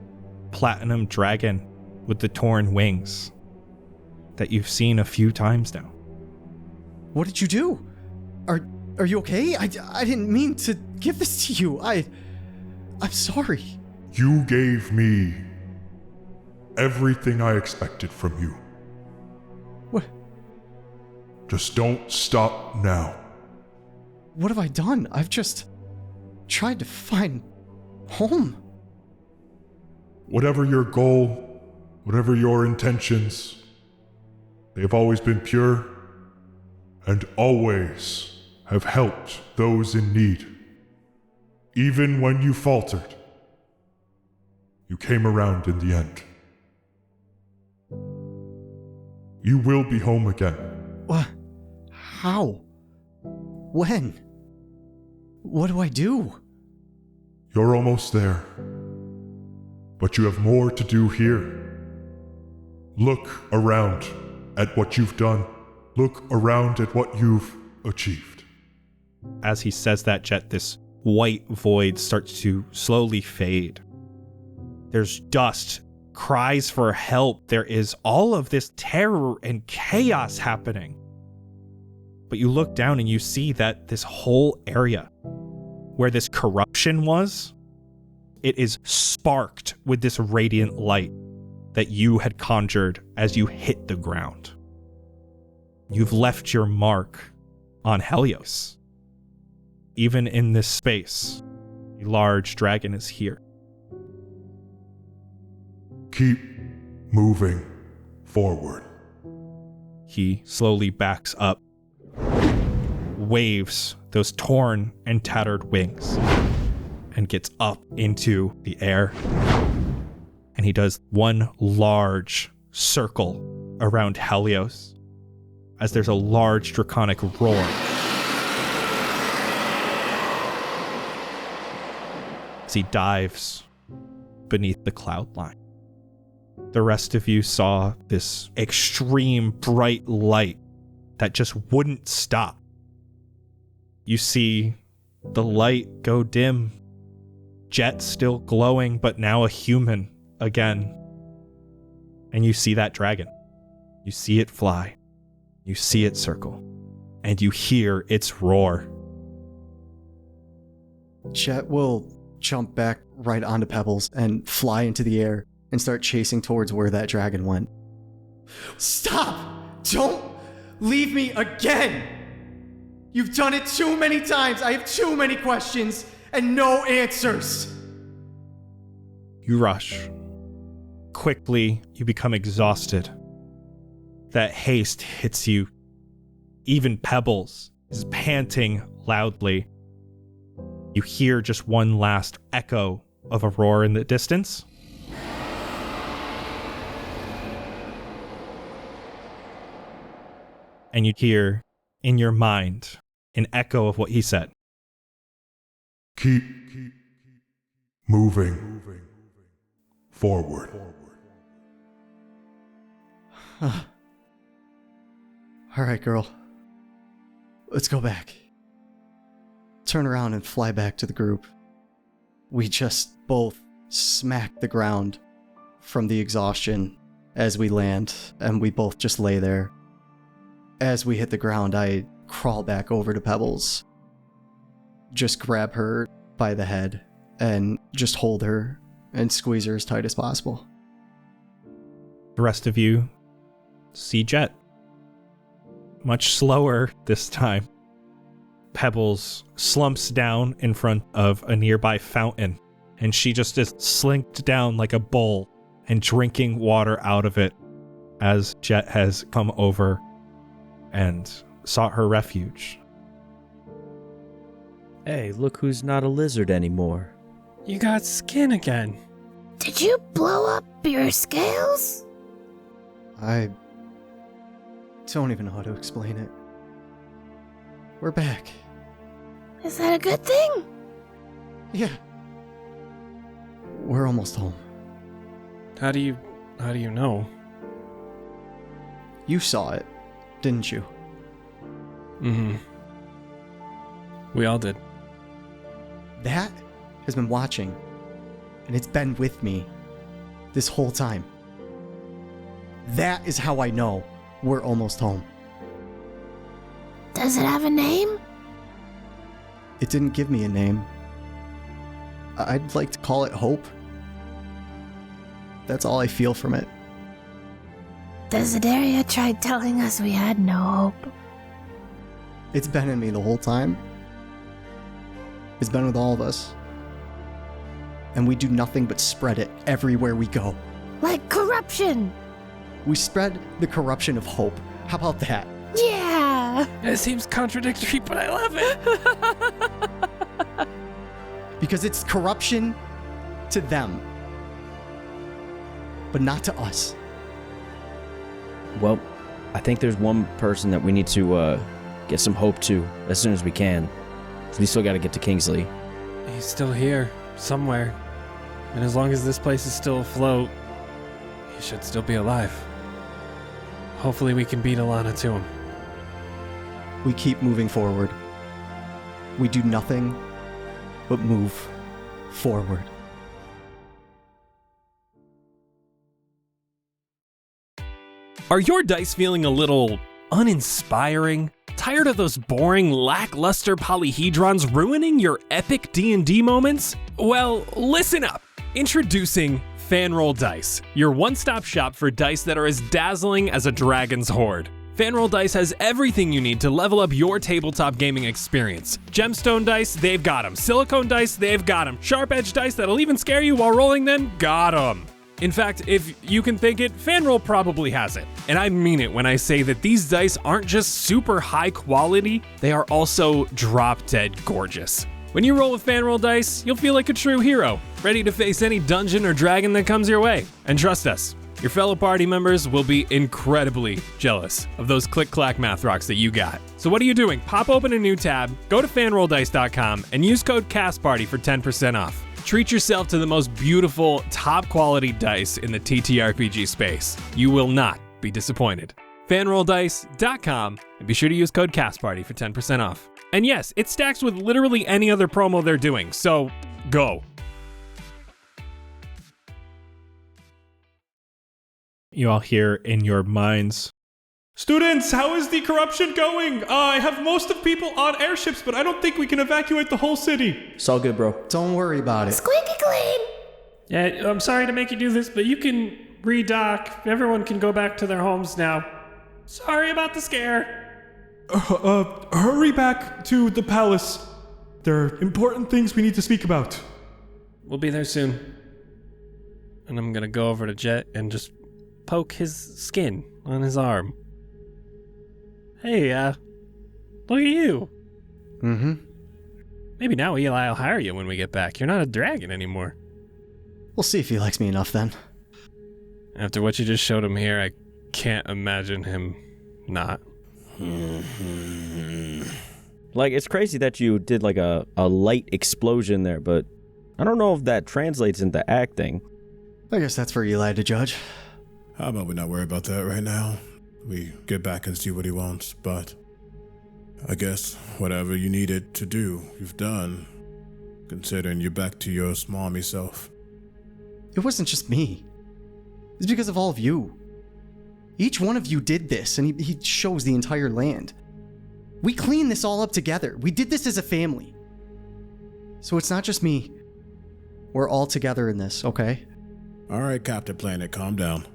platinum dragon with the torn wings that you've seen a few times now. What did you do? Are you okay? I didn't mean to give this to you. I'm sorry. You gave me everything I expected from you. What? Just don't stop now. What have I done? I've just tried to find home. Whatever your goal, whatever your intentions, they have always been pure and always have helped those in need. Even when you faltered, you came around in the end. You will be home again. What? How? When? What do I do? You're almost there. But you have more to do here. Look around at what you've done. Look around at what you've achieved. As he says that, Jett, this white void starts to slowly fade. There's dust, cries for help. There is all of this terror and chaos happening. But you look down and you see that this whole area where this corruption was, it is sparked with this radiant light that you had conjured as you hit the ground. You've left your mark on Helios. Even in this space, a large dragon is here. Keep moving forward. He slowly backs up, waves those torn and tattered wings, and gets up into the air. And he does one large circle around Helios as there's a large draconic roar. As he dives beneath the cloud line. The rest of you saw this extreme bright light that just wouldn't stop. You see the light go dim. Jett still glowing, but now a human again. And you see that dragon. You see it fly. You see it circle. And you hear its roar. Jett will jump back right onto Pebbles and fly into the air and start chasing towards where that dragon went. Stop! Don't leave me again! You've done it too many times. I have too many questions and no answers. You rush. Quickly, you become exhausted. That haste hits you. Even Pebbles is panting loudly. You hear just one last echo of a roar in the distance. And you hear, in your mind, an echo of what he said. Keep moving forward. All right, girl. Let's go back. Turn around and fly back to the group. We just both smack the ground from the exhaustion as we land, and we both just lay there. As we hit the ground, I crawl back over to Pebbles. Just grab her by the head and just hold her and squeeze her as tight as possible. The rest of you see Jett. Much slower this time. Pebbles slumps down in front of a nearby fountain, and she just is slinked down like a bowl and drinking water out of it as Jett has come over and sought her refuge. Hey, look who's not a lizard anymore. You got skin again. Did you blow up your scales? I don't even know how to explain it. We're back. Is that a good thing? Yeah. We're almost home. How do you know? You saw it, didn't you? Mm-hmm. We all did. That has been watching, and it's been with me this whole time. That is how I know we're almost home. Does it have a name? It didn't give me a name. I'd like to call it Hope. That's all I feel from it. Desideria tried telling us we had no hope. It's been in me the whole time. It's been with all of us. And we do nothing but spread it everywhere we go. Like corruption! We spread the corruption of hope. How about that? Yeah! It seems contradictory, but I love it. Because it's corruption to them, but not to us. Well, I think there's one person that we need to get some hope to as soon as we can. We still got to get to Kingsley. He's still here, somewhere. And as long as this place is still afloat, he should still be alive. Hopefully we can beat Alana to him. We keep moving forward. We do nothing but move forward. Are your dice feeling a little uninspiring? Tired of those boring, lackluster polyhedrons ruining your epic D&D moments? Well, listen up. Introducing Fanroll Dice, your one-stop shop for dice that are as dazzling as a dragon's hoard. Fanroll Dice has everything you need to level up your tabletop gaming experience. Gemstone dice, they've got them. Silicone dice, they've got them. Sharp edge dice that'll even scare you while rolling them, got them. In fact, if you can think it, Fanroll probably has it. And I mean it when I say that these dice aren't just super high quality, they are also drop-dead gorgeous. When you roll with Fanroll Dice, you'll feel like a true hero, ready to face any dungeon or dragon that comes your way. And trust us, your fellow party members will be incredibly jealous of those click-clack math rocks that you got. So what are you doing? Pop open a new tab, go to fanrolldice.com, and use code CASTPARTY for 10% off. Treat yourself to the most beautiful, top-quality dice in the TTRPG space. You will not be disappointed. fanrolldice.com, and be sure to use code CASTPARTY for 10% off. And yes, it stacks with literally any other promo they're doing, so go. You all hear in your minds, "Students, how is the corruption going? I have most of people on airships, but I don't think we can evacuate the whole city." It's all good, bro. Don't worry about it. Squeaky clean! Yeah, I'm sorry to make you do this, but you can redock. Everyone can go back to their homes now. Sorry about the scare. Hurry back to the palace. There are important things we need to speak about. We'll be there soon. And I'm gonna go over to Jett and just poke his skin on his arm. Hey, look at you. Mm-hmm. Maybe now Eli will hire you when we get back. You're not a dragon anymore. We'll see if he likes me enough then. After what you just showed him here, I can't imagine him not. Like, it's crazy that you did like a light explosion there, but I don't know if that translates into acting. I guess that's for Eli to judge. How about we not worry about that right now? We get back and see what he wants, but I guess whatever you needed to do, you've done, considering you're back to your smarmy self. It wasn't just me. It's because of all of you. Each one of you did this, and he shows the entire land. We cleaned this all up together. We did this as a family. So it's not just me. We're all together in this, okay? All right, Captain Planet, calm down.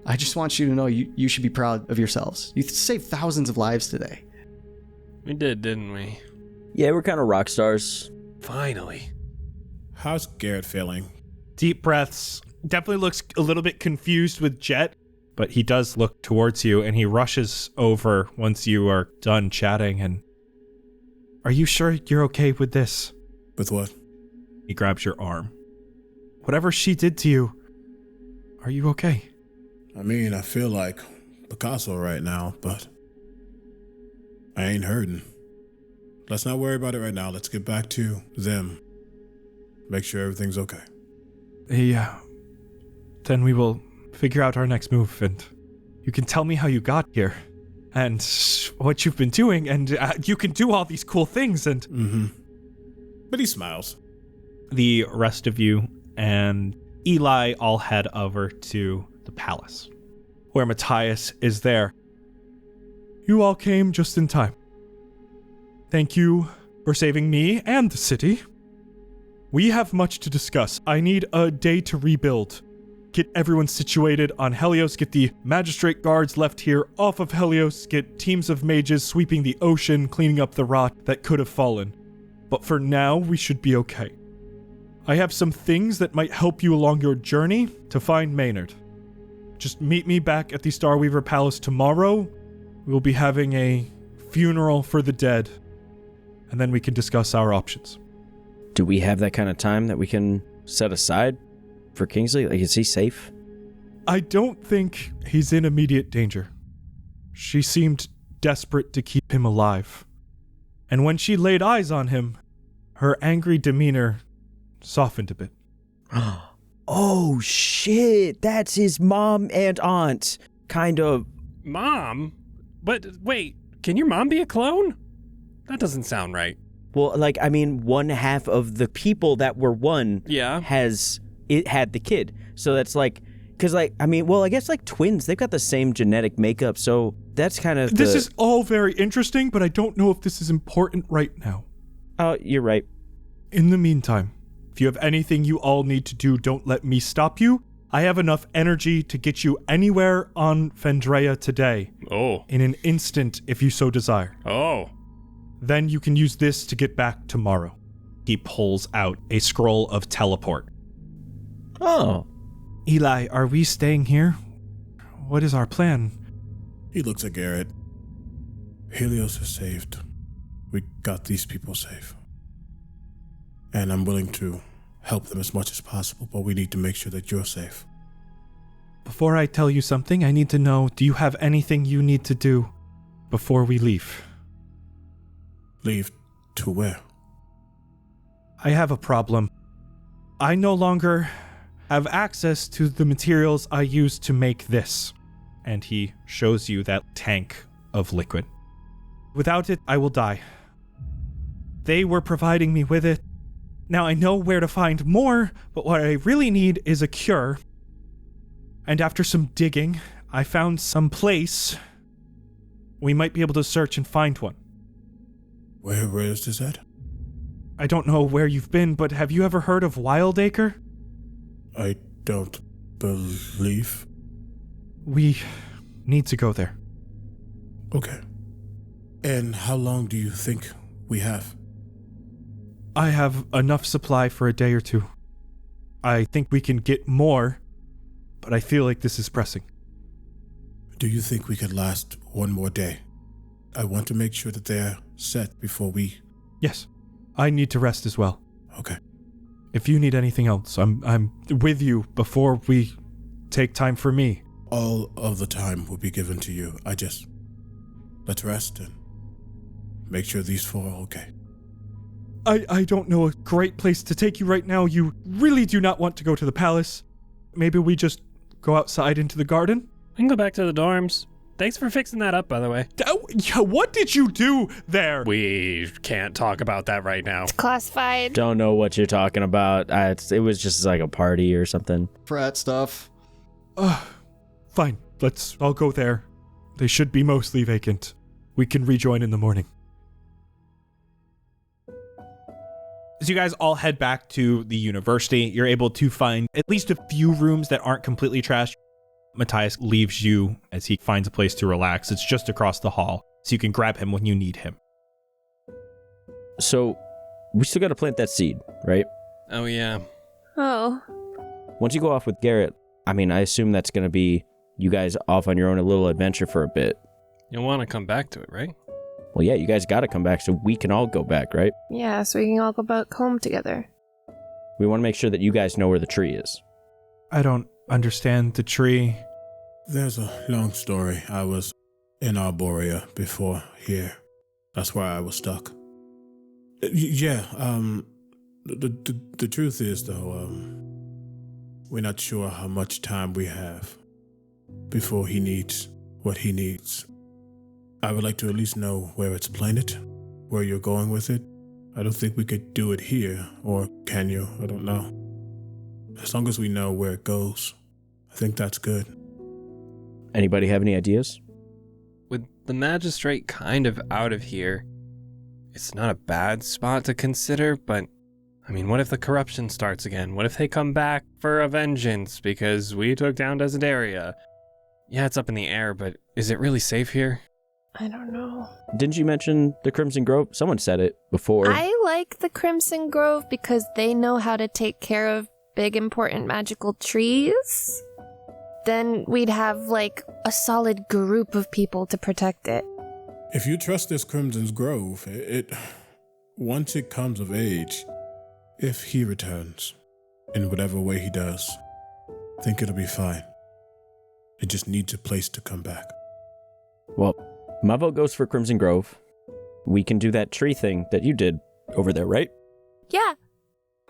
I just want you to know you should be proud of yourselves. You saved thousands of lives today. We did, didn't we? Yeah, we're kind of rock stars. Finally. How's Garrett feeling? Deep breaths. Definitely looks a little bit confused with Jett, but he does look towards you and he rushes over once you are done chatting and... "Are you sure you're okay with this?" With what? He grabs your arm. "Whatever she did to you, are you okay?" I mean, I feel like Picasso right now, but I ain't hurting. Let's not worry about it right now. Let's get back to them. Make sure everything's okay. Yeah. Then we will figure out our next move, and you can tell me how you got here, and what you've been doing, and you can do all these cool things, and... Mm-hmm. But he smiles. The rest of you and Eli all head over to the palace, where Matthias is there. You all came just in time. Thank you for saving me and the city. We have much to discuss. I need a day to rebuild. get everyone situated on Helios, get the magistrate guards left here off of Helios, get teams of mages sweeping the ocean, cleaning up the rock that could have fallen. But for now, we should be okay. I have some things that might help you along your journey to find Maynard. Just meet me back at the Starweaver Palace tomorrow. We'll be having a funeral for the dead, and then we can discuss our options. Do we have that kind of time that we can set aside for Kingsley? Like, is he safe? I don't think he's in immediate danger. She seemed desperate to keep him alive. And when she laid eyes on him, her angry demeanor softened a bit. Oh, shit. That's his mom and aunt. Kind of. Mom? But wait, can your mom be a clone? That doesn't sound right. Well, like, I mean, one half of the people that were one had the kid. So that's like, because like, I mean, well, I guess like twins, they've got the same genetic makeup. So that's kind of This is all very interesting, but I don't know if this is important right now. Oh, you're right. In the meantime, if you have anything you all need to do, don't let me stop you. I have enough energy to get you anywhere on Fendrea today. Oh. In an instant, if you so desire. Oh. Then you can use this to get back tomorrow. He pulls out a scroll of teleport. Oh. Eli, are we staying here? What is our plan? He looks at Garrett. Helios is saved. We got these people safe. And I'm willing to help them as much as possible, but we need to make sure that you're safe. Before I tell you something, I need to know, do you have anything you need to do before we leave? Leave to where? I have a problem. I no longer have access to the materials I used to make this. And he shows you that tank of liquid. Without it, I will die. They were providing me with it. Now I know where to find more, but what I really need is a cure. And after some digging, I found some place we might be able to search and find one. Where is this at? I don't know where you've been, but have you ever heard of Wildacre? I don't believe. We need to go there. Okay. And how long do you think we have? I have enough supply for a day or two. I think we can get more, but I feel like this is pressing. Do you think we could last one more day? I want to make sure that they're set before we... Yes. I need to rest as well. Okay. If you need anything else, I'm with you before we take time for me. All of the time will be given to you. Let's rest and make sure these four are okay. I don't know a great place to take you right now. You really do not want to go to the palace. Maybe we just go outside into the garden? We can go back to the dorms. Thanks for fixing that up, by the way. What did you do there? We can't talk about that right now. It's classified. Don't know what you're talking about. It was just like a party or something. Frat stuff. Fine. Let's all go there. They should be mostly vacant. We can rejoin in the morning. As you guys all head back to the university, you're able to find at least a few rooms that aren't completely trashed. Matthias leaves you as he finds a place to relax. It's just across the hall, so you can grab him when you need him. So, we still got to plant that seed, right? Oh, yeah. Oh. Once you go off with Garrett, I mean, I assume that's going to be you guys off on your own, a little adventure for a bit. You'll want to come back to it, right? Well, yeah, you guys got to come back so we can all go back, right? Yeah, so we can all go back home together. We want to make sure that you guys know where the tree is. I don't understand the tree. There's a long story. I was in Arborea before here. That's where I was stuck. The truth is, though, we're not sure how much time we have before he needs what he needs. I would like to at least know where it's planted, where you're going with it. I don't think we could do it here, or can you? I don't know. As long as we know where it goes, I think that's good. Anybody have any ideas? With the magistrate kind of out of here, it's not a bad spot to consider, but I mean, what if the corruption starts again? What if they come back for a vengeance because we took down Desideria? Yeah, it's up in the air, but is it really safe here? I don't know. Didn't you mention the Crimson Grove? Someone said it before. I like the Crimson Grove because they know how to take care of big, important, magical trees. Then we'd have, like, a solid group of people to protect it. If you trust this Crimson's Grove, once it comes of age, if he returns, in whatever way he does, I think it'll be fine. It just needs a place to come back. Well, my vote goes for Crimson Grove. We can do that tree thing that you did over there, right? Yeah.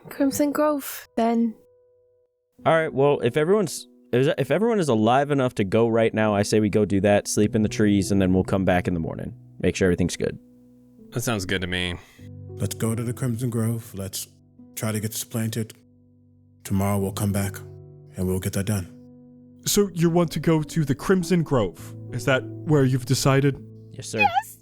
Crimson Grove, then. All right, well, if everyone is alive enough to go right now, I say we go do that, sleep in the trees, and then we'll come back in the morning. Make sure everything's good. That sounds good to me. Let's go to the Crimson Grove. Let's try to get this planted. Tomorrow we'll come back, and we'll get that done. So you want to go to the Crimson Grove? Is that where you've decided? Yes, sir. Yes.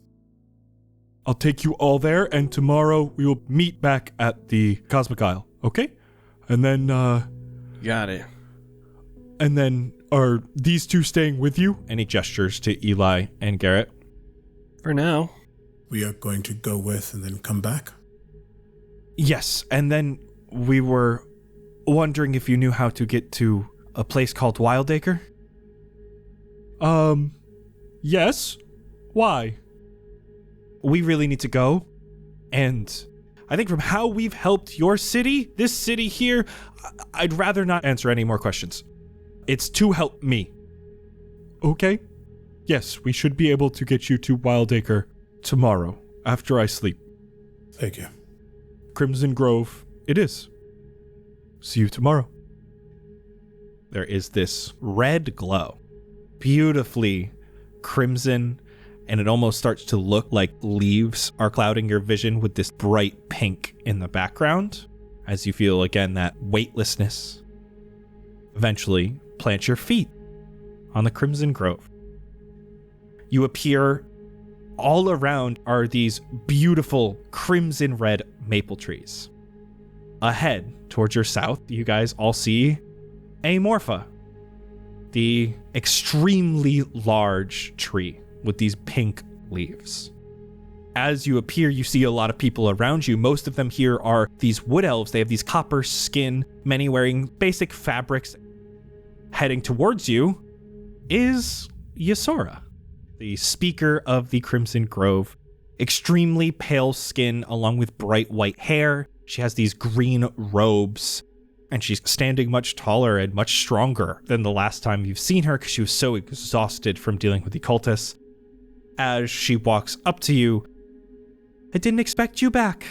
I'll take you all there, and tomorrow we will meet back at the Cosmic Isle, okay? And then, Got it. And then, are these two staying with you? And he gestures to Eli and Garrett. For now. We are going to go with and then come back? Yes, and then we were wondering if you knew how to get to a place called Wildacre? Yes. Why? We really need to go, and I think from how we've helped your city, this city here, I'd rather not answer any more questions. It's to help me. Okay. Yes, we should be able to get you to Wildacre tomorrow, after I sleep. Thank you. Crimson Grove, it is. See you tomorrow. There is this red glow, beautifully crimson, and it almost starts to look like leaves are clouding your vision with this bright pink in the background as you feel again that weightlessness. Eventually, plant your feet on the Crimson Grove. You appear. All around are these beautiful crimson red maple trees. Ahead, towards your south, you guys all see Amorpha, the extremely large tree with these pink leaves. As you appear, you see a lot of people around you. Most of them here are these wood elves. They have these copper skin, many wearing basic fabrics. Heading towards you is Yasora, the speaker of the Crimson Grove. Extremely pale skin along with bright white hair. She has these green robes, and she's standing much taller and much stronger than the last time you've seen her because she was so exhausted from dealing with the cultists. As she walks up to you, I didn't expect you back.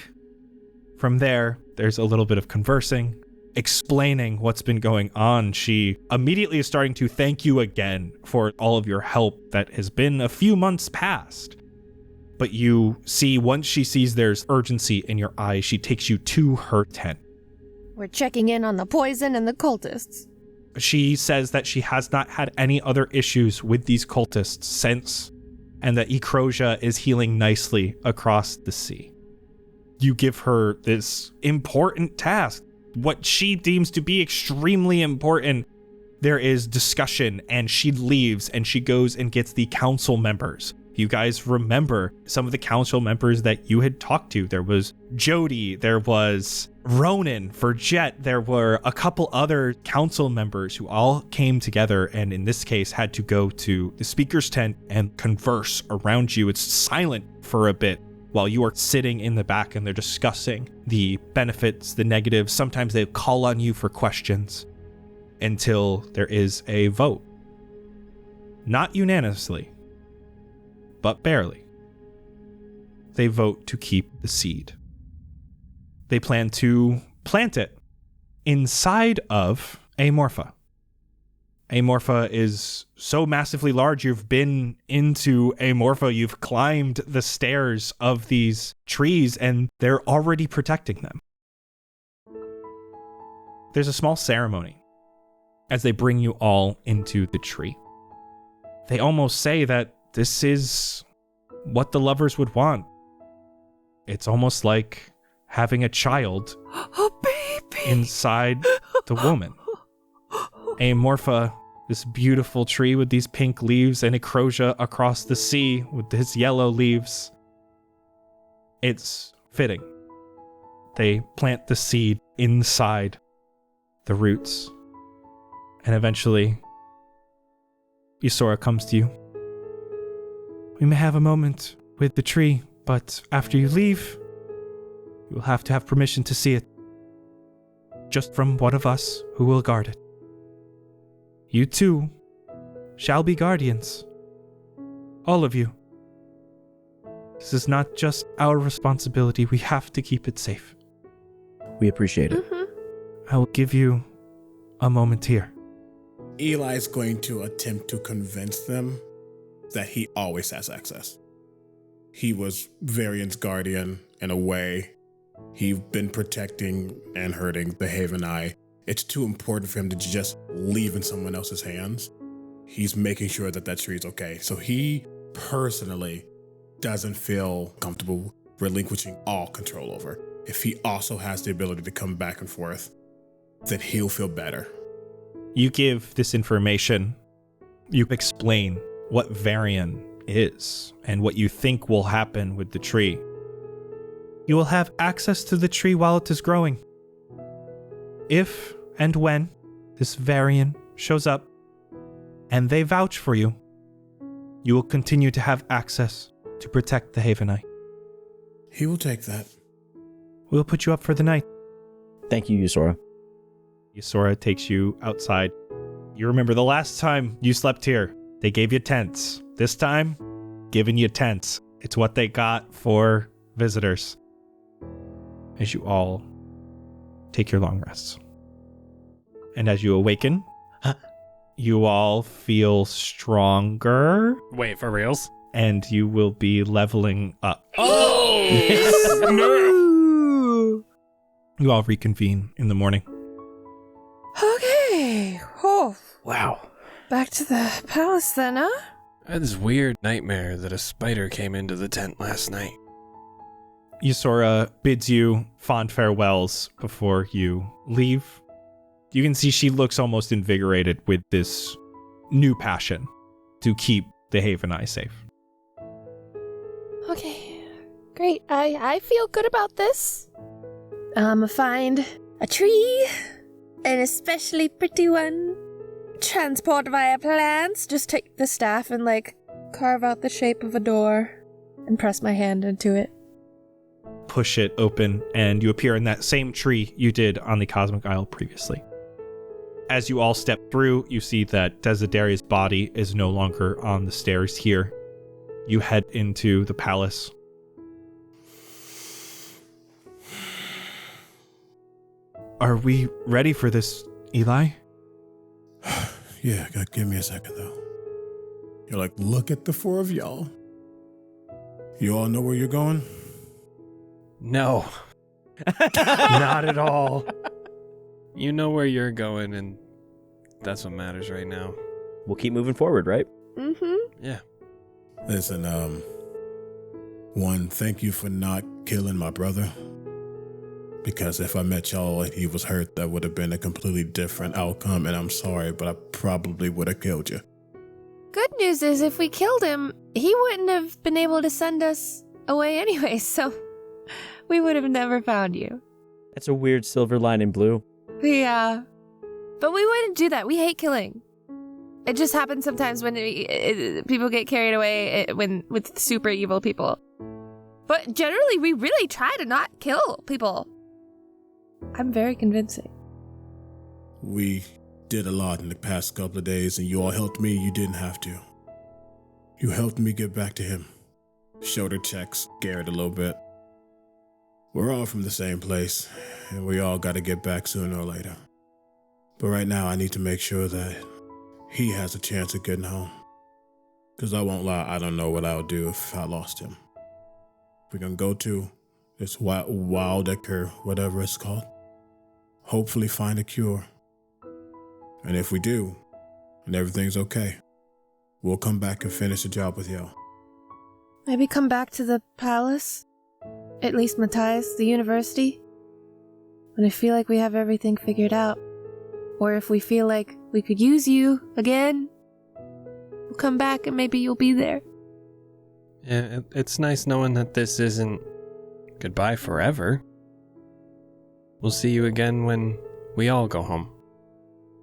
From there, there's a little bit of conversing, explaining what's been going on. She immediately is starting to thank you again for all of your help that has been a few months past. But you see, once she sees there's urgency in your eyes, she takes you to her tent. We're checking in on the poison and the cultists. She says that she has not had any other issues with these cultists since, and that Ecrosia is healing nicely across the sea. You give her this important task, what she deems to be extremely important. There is discussion, and she leaves, and she goes and gets the council members. You guys remember some of the council members that you had talked to. There was Jody, there was Ronan for Jett, there were a couple other council members who all came together and in this case had to go to the speaker's tent and converse around you. It's silent for a bit while you are sitting in the back and they're discussing the benefits, the negatives. Sometimes they call on you for questions until there is a vote. Not unanimously, but barely. They vote to keep the seed. They plan to plant it inside of Amorpha. Amorpha is so massively large, you've been into Amorpha, you've climbed the stairs of these trees, and they're already protecting them. There's a small ceremony as they bring you all into the tree. They almost say that this is what the lovers would want. It's almost like having a child Oh, baby. inside the woman. Amorpha, this beautiful tree with these pink leaves, and Ecrosia across the sea with his yellow leaves. It's fitting. They plant the seed inside the roots. And eventually, Isora comes to you. We may have a moment with the tree, but after you leave, you will have to have permission to see it. Just from one of us who will guard it. You too shall be guardians. All of you. This is not just our responsibility. We have to keep it safe. We appreciate it. I will give you a moment here. Eli's going to attempt to convince them that he always has access. He was Varian's guardian in a way. He's been protecting and hurting the Haven Eye. It's too important for him to just leave in someone else's hands. He's making sure that tree is okay. So he personally doesn't feel comfortable relinquishing all control over. If he also has the ability to come back and forth, then he'll feel better. You give this information. You explain what Varian is and what you think will happen with the tree. You will have access to the tree while it is growing. If and when this Varian shows up and they vouch for you, you will continue to have access to protect the Haven Eye. He will take that. We'll put you up for the night. Thank you, Isora. Isora takes you outside. You remember the last time you slept here, they gave you tents. This time, giving you tents. It's what they got for visitors. As you all take your long rests. And as you awaken, you all feel stronger. Wait, for reals? And you will be leveling up. No! You all reconvene in the morning. Okay. Oh, Wow. back to the palace then, huh? I had this weird nightmare that a spider came into the tent last night. Isora bids you fond farewells before you leave. You can see she looks almost invigorated with this new passion to keep the Haven Eye safe. Okay, great. I feel good about this. Find a tree, an especially pretty one. Transport via plants. Just take the staff and, carve out the shape of a door and press my hand into it. Push it open, and you appear in that same tree you did on the Cosmic Isle previously. As you all step through, you see that Desideria's body is no longer on the stairs here. You head into the palace. Are we ready for this, Eli? Yeah, give me a second though. You're like, look at the four of y'all. You all know where you're going? No. Not at all. You know where you're going, and that's what matters right now. We'll keep moving forward, right? Mm-hmm. Yeah. Listen, one, thank you for not killing my brother. Because if I met y'all and he was hurt, that would have been a completely different outcome, and I'm sorry, but I probably would have killed you. Good news is if we killed him, he wouldn't have been able to send us away anyway, so we would have never found you. That's a weird silver lining, Blue. Yeah. But we wouldn't do that. We hate killing. It just happens sometimes when people get carried away with super evil people. But generally, we really try to not kill people. I'm very convincing. We did a lot in the past couple of days, and you all helped me. You didn't have to. You helped me get back to him. Shoulder checks, scared a little bit. We're all from the same place, and we all got to get back sooner or later. But right now, I need to make sure that he has a chance of getting home. Because I won't lie, I don't know what I would do if I lost him. We're going to go to this Wildecker, whatever it's called. Hopefully find a cure. And if we do, and everything's okay, we'll come back and finish the job with y'all. Maybe come back to the palace? at least Matthias, the university. When I feel like we have everything figured out, or if we feel like we could use you again, we'll come back and maybe you'll be there. Yeah, it's nice knowing that this isn't goodbye forever. We'll see you again when we all go home.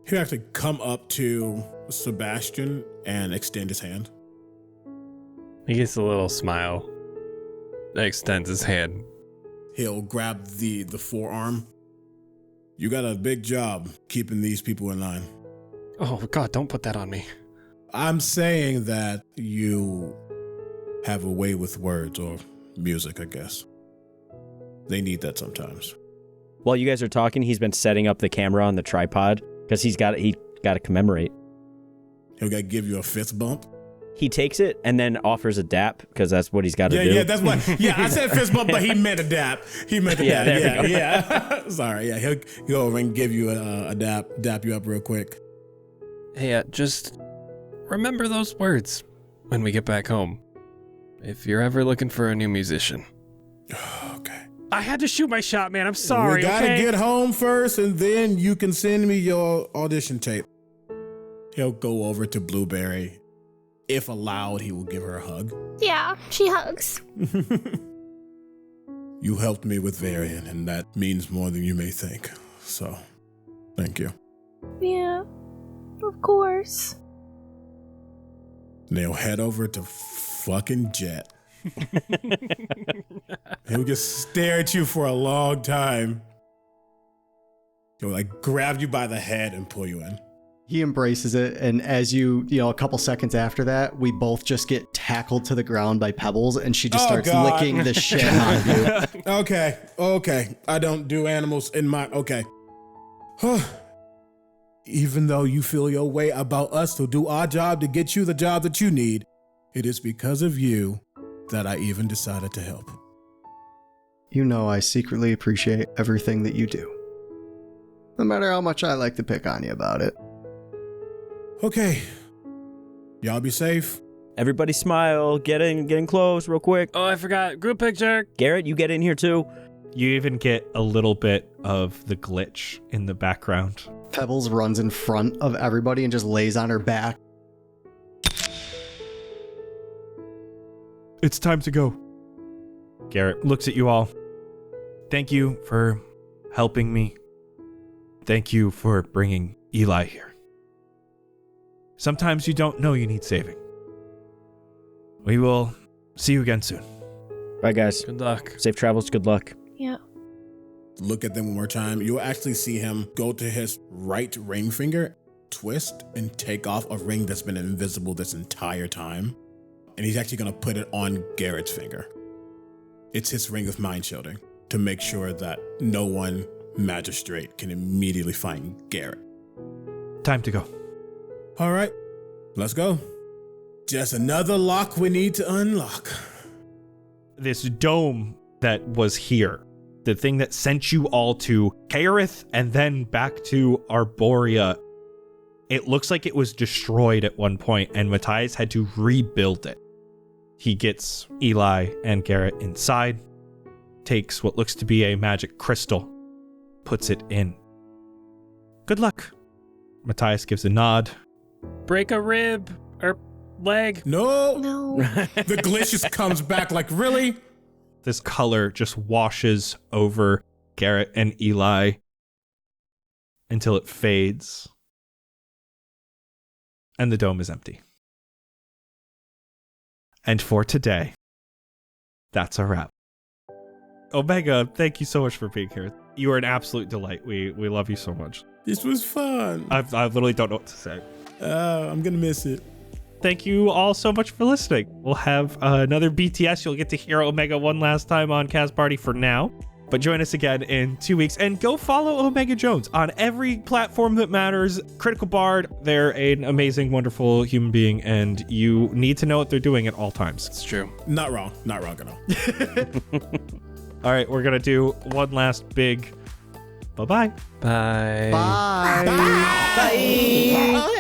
He'll actually come up to Sebastian and extend his hand. He gets a little smile. Extends his hand. He'll grab the forearm. You got a big job keeping these people in line. Oh, God, don't put that on me. I'm saying that you have a way with words or music, I guess. They need that sometimes. While you guys are talking, he's been setting up the camera on the tripod because he got to commemorate. He'll give you a fist bump. He takes it and then offers a dap because that's what he's got to do. Yeah, that's what. Yeah, I said fist bump, but he meant a dap. He meant a dap. Yeah. Sorry, yeah, he'll go over and give you a dap you up real quick. Hey, just remember those words when we get back home. If you're ever looking for a new musician. Okay. I had to shoot my shot, man. I'm sorry. We gotta get home first, and then you can send me your audition tape. He'll go over to Blueberry. If allowed, he will give her a hug. Yeah, she hugs. You helped me with Varian, and that means more than you may think. So, thank you. Yeah, of course. And they'll head over to fucking Jett. He'll just stare at you for a long time. He'll grab you by the head and pull you in. He embraces it, and as a couple seconds after that, we both just get tackled to the ground by Pebbles, and she just starts licking the shit out of you. Okay. I don't do animals in my... Okay. Even though you feel your way about us to do our job to get you the job that you need, it is because of you that I even decided to help. You know I secretly appreciate everything that you do. No matter how much I like to pick on you about it. Okay. Y'all be safe. Everybody smile. Getting close real quick. Oh, I forgot. Group picture. Garrett, you get in here too. You even get a little bit of the glitch in the background. Pebbles runs in front of everybody and just lays on her back. It's time to go. Garrett looks at you all. Thank you for helping me. Thank you for bringing Eli here. Sometimes you don't know you need saving. We will see you again soon. Bye, guys. Good luck. Safe travels. Good luck. Yeah. Look at them one more time. You'll actually see him go to his right ring finger, twist, and take off a ring that's been invisible this entire time. And he's actually going to put it on Garrett's finger. It's his ring of mind shielding to make sure that no one magistrate can immediately find Garrett. Time to go. All right, let's go. Just another lock we need to unlock. This dome that was here, the thing that sent you all to Kaerith and then back to Arborea, it looks like it was destroyed at one point and Matthias had to rebuild it. He gets Eli and Garrett inside, takes what looks to be a magic crystal, puts it in. Good luck. Matthias gives a nod. Break a rib or leg. No. The glitch just comes back like, really? This color just washes over Garrett and Eli until it fades. And the dome is empty. And for today, that's a wrap. Omega, thank you so much for being here. You are an absolute delight. We love you so much. This was fun. I literally don't know what to say. I'm going to miss it. Thank you all so much for listening. We'll have another BTS. You'll get to hear Omega one last time on Cast Party for now. But join us again in 2 weeks. And go follow Omega Jones on every platform that matters. Critical Bard, they're an amazing, wonderful human being. And you need to know what they're doing at all times. It's true. Not wrong at all. All right, we're going to do one last big bye-bye. Bye. Bye. Bye.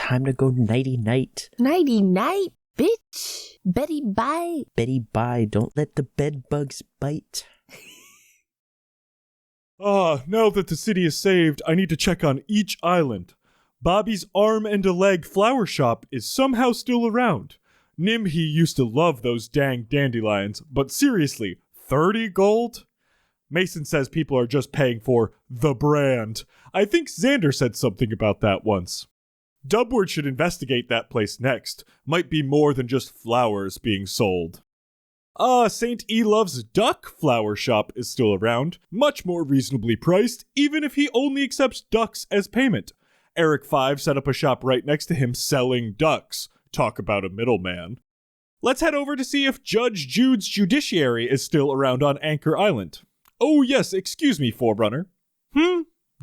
time to go nighty-night. Nighty-night, bitch. Betty, bye. Betty, bye. Don't let the bed bugs bite. Now that the city is saved, I need to check on each island. Bobby's arm and a leg flower shop is somehow still around. Nimhi used to love those dang dandelions, but seriously, 30 gold? Mason says people are just paying for the brand. I think Xander said something about that once. Dubward should investigate that place next. Might be more than just flowers being sold. St. Elove's duck flower shop is still around. Much more reasonably priced, even if he only accepts ducks as payment. Eric 5 set up a shop right next to him selling ducks. Talk about a middleman. Let's head over to see if Judge Jude's Judiciary is still around on Anchor Island. Oh yes, excuse me, Forerunner.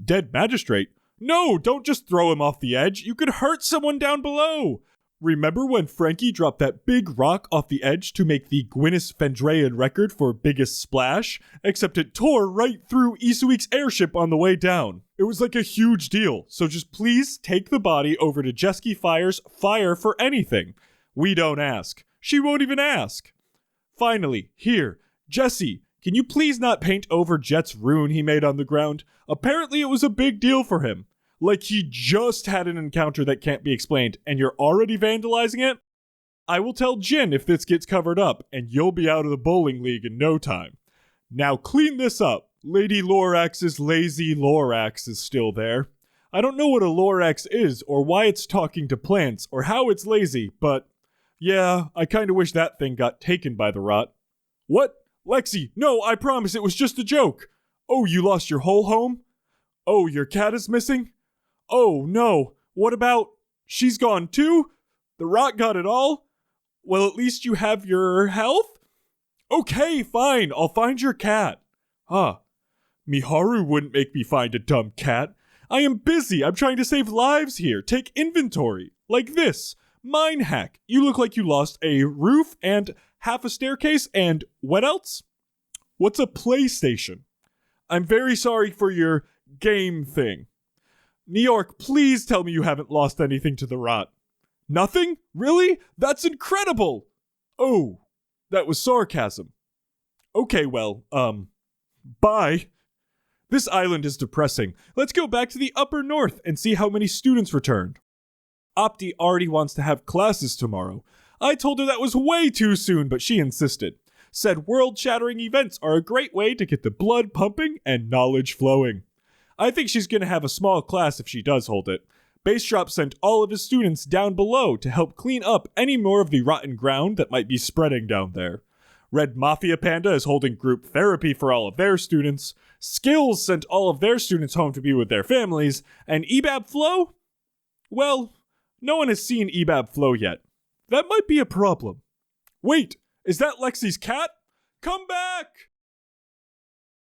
Dead magistrate? No, don't just throw him off the edge. You could hurt someone down below. Remember when Frankie dropped that big rock off the edge to make the Gwyneth Fendrayan record for biggest splash? Except it tore right through Isuik's airship on the way down. It was like a huge deal, so just please take the body over to Jesky Fire's Fire for Anything. We don't ask. She won't even ask. Finally, here, Jesse, can you please not paint over Jett's rune he made on the ground? Apparently it was a big deal for him. Like he just had an encounter that can't be explained, and you're already vandalizing it? I will tell Jin if this gets covered up, and you'll be out of the bowling league in no time. Now clean this up. Lady Lorax's lazy Lorax is still there. I don't know what a Lorax is, or why it's talking to plants, or how it's lazy, but yeah, I kinda wish that thing got taken by the rot. What? Lexi, no, I promise it was just a joke. Oh, you lost your whole home? Oh, your cat is missing? Oh, no. What about... She's gone too? The rot got it all? Well, at least you have your health? Okay, fine. I'll find your cat. Miharu wouldn't make me find a dumb cat. I am busy. I'm trying to save lives here. Take inventory. Like this. Mine hack. You look like you lost a roof and half a staircase and what else? What's a PlayStation? I'm very sorry for your game thing. New York, please tell me you haven't lost anything to the rot. Nothing? Really? That's incredible! Oh, that was sarcasm. Okay, well, bye. This island is depressing. Let's go back to the upper north and see how many students returned. Opti already wants to have classes tomorrow. I told her that was way too soon, but she insisted. Said world-shattering events are a great way to get the blood pumping and knowledge flowing. I think she's going to have a small class if she does hold it. Base Drop sent all of his students down below to help clean up any more of the rotten ground that might be spreading down there. Red Mafia Panda is holding group therapy for all of their students. Skills sent all of their students home to be with their families. And Ebab Flow? Well, no one has seen Ebab Flow yet. That might be a problem. Wait, is that Lexi's cat? Come back!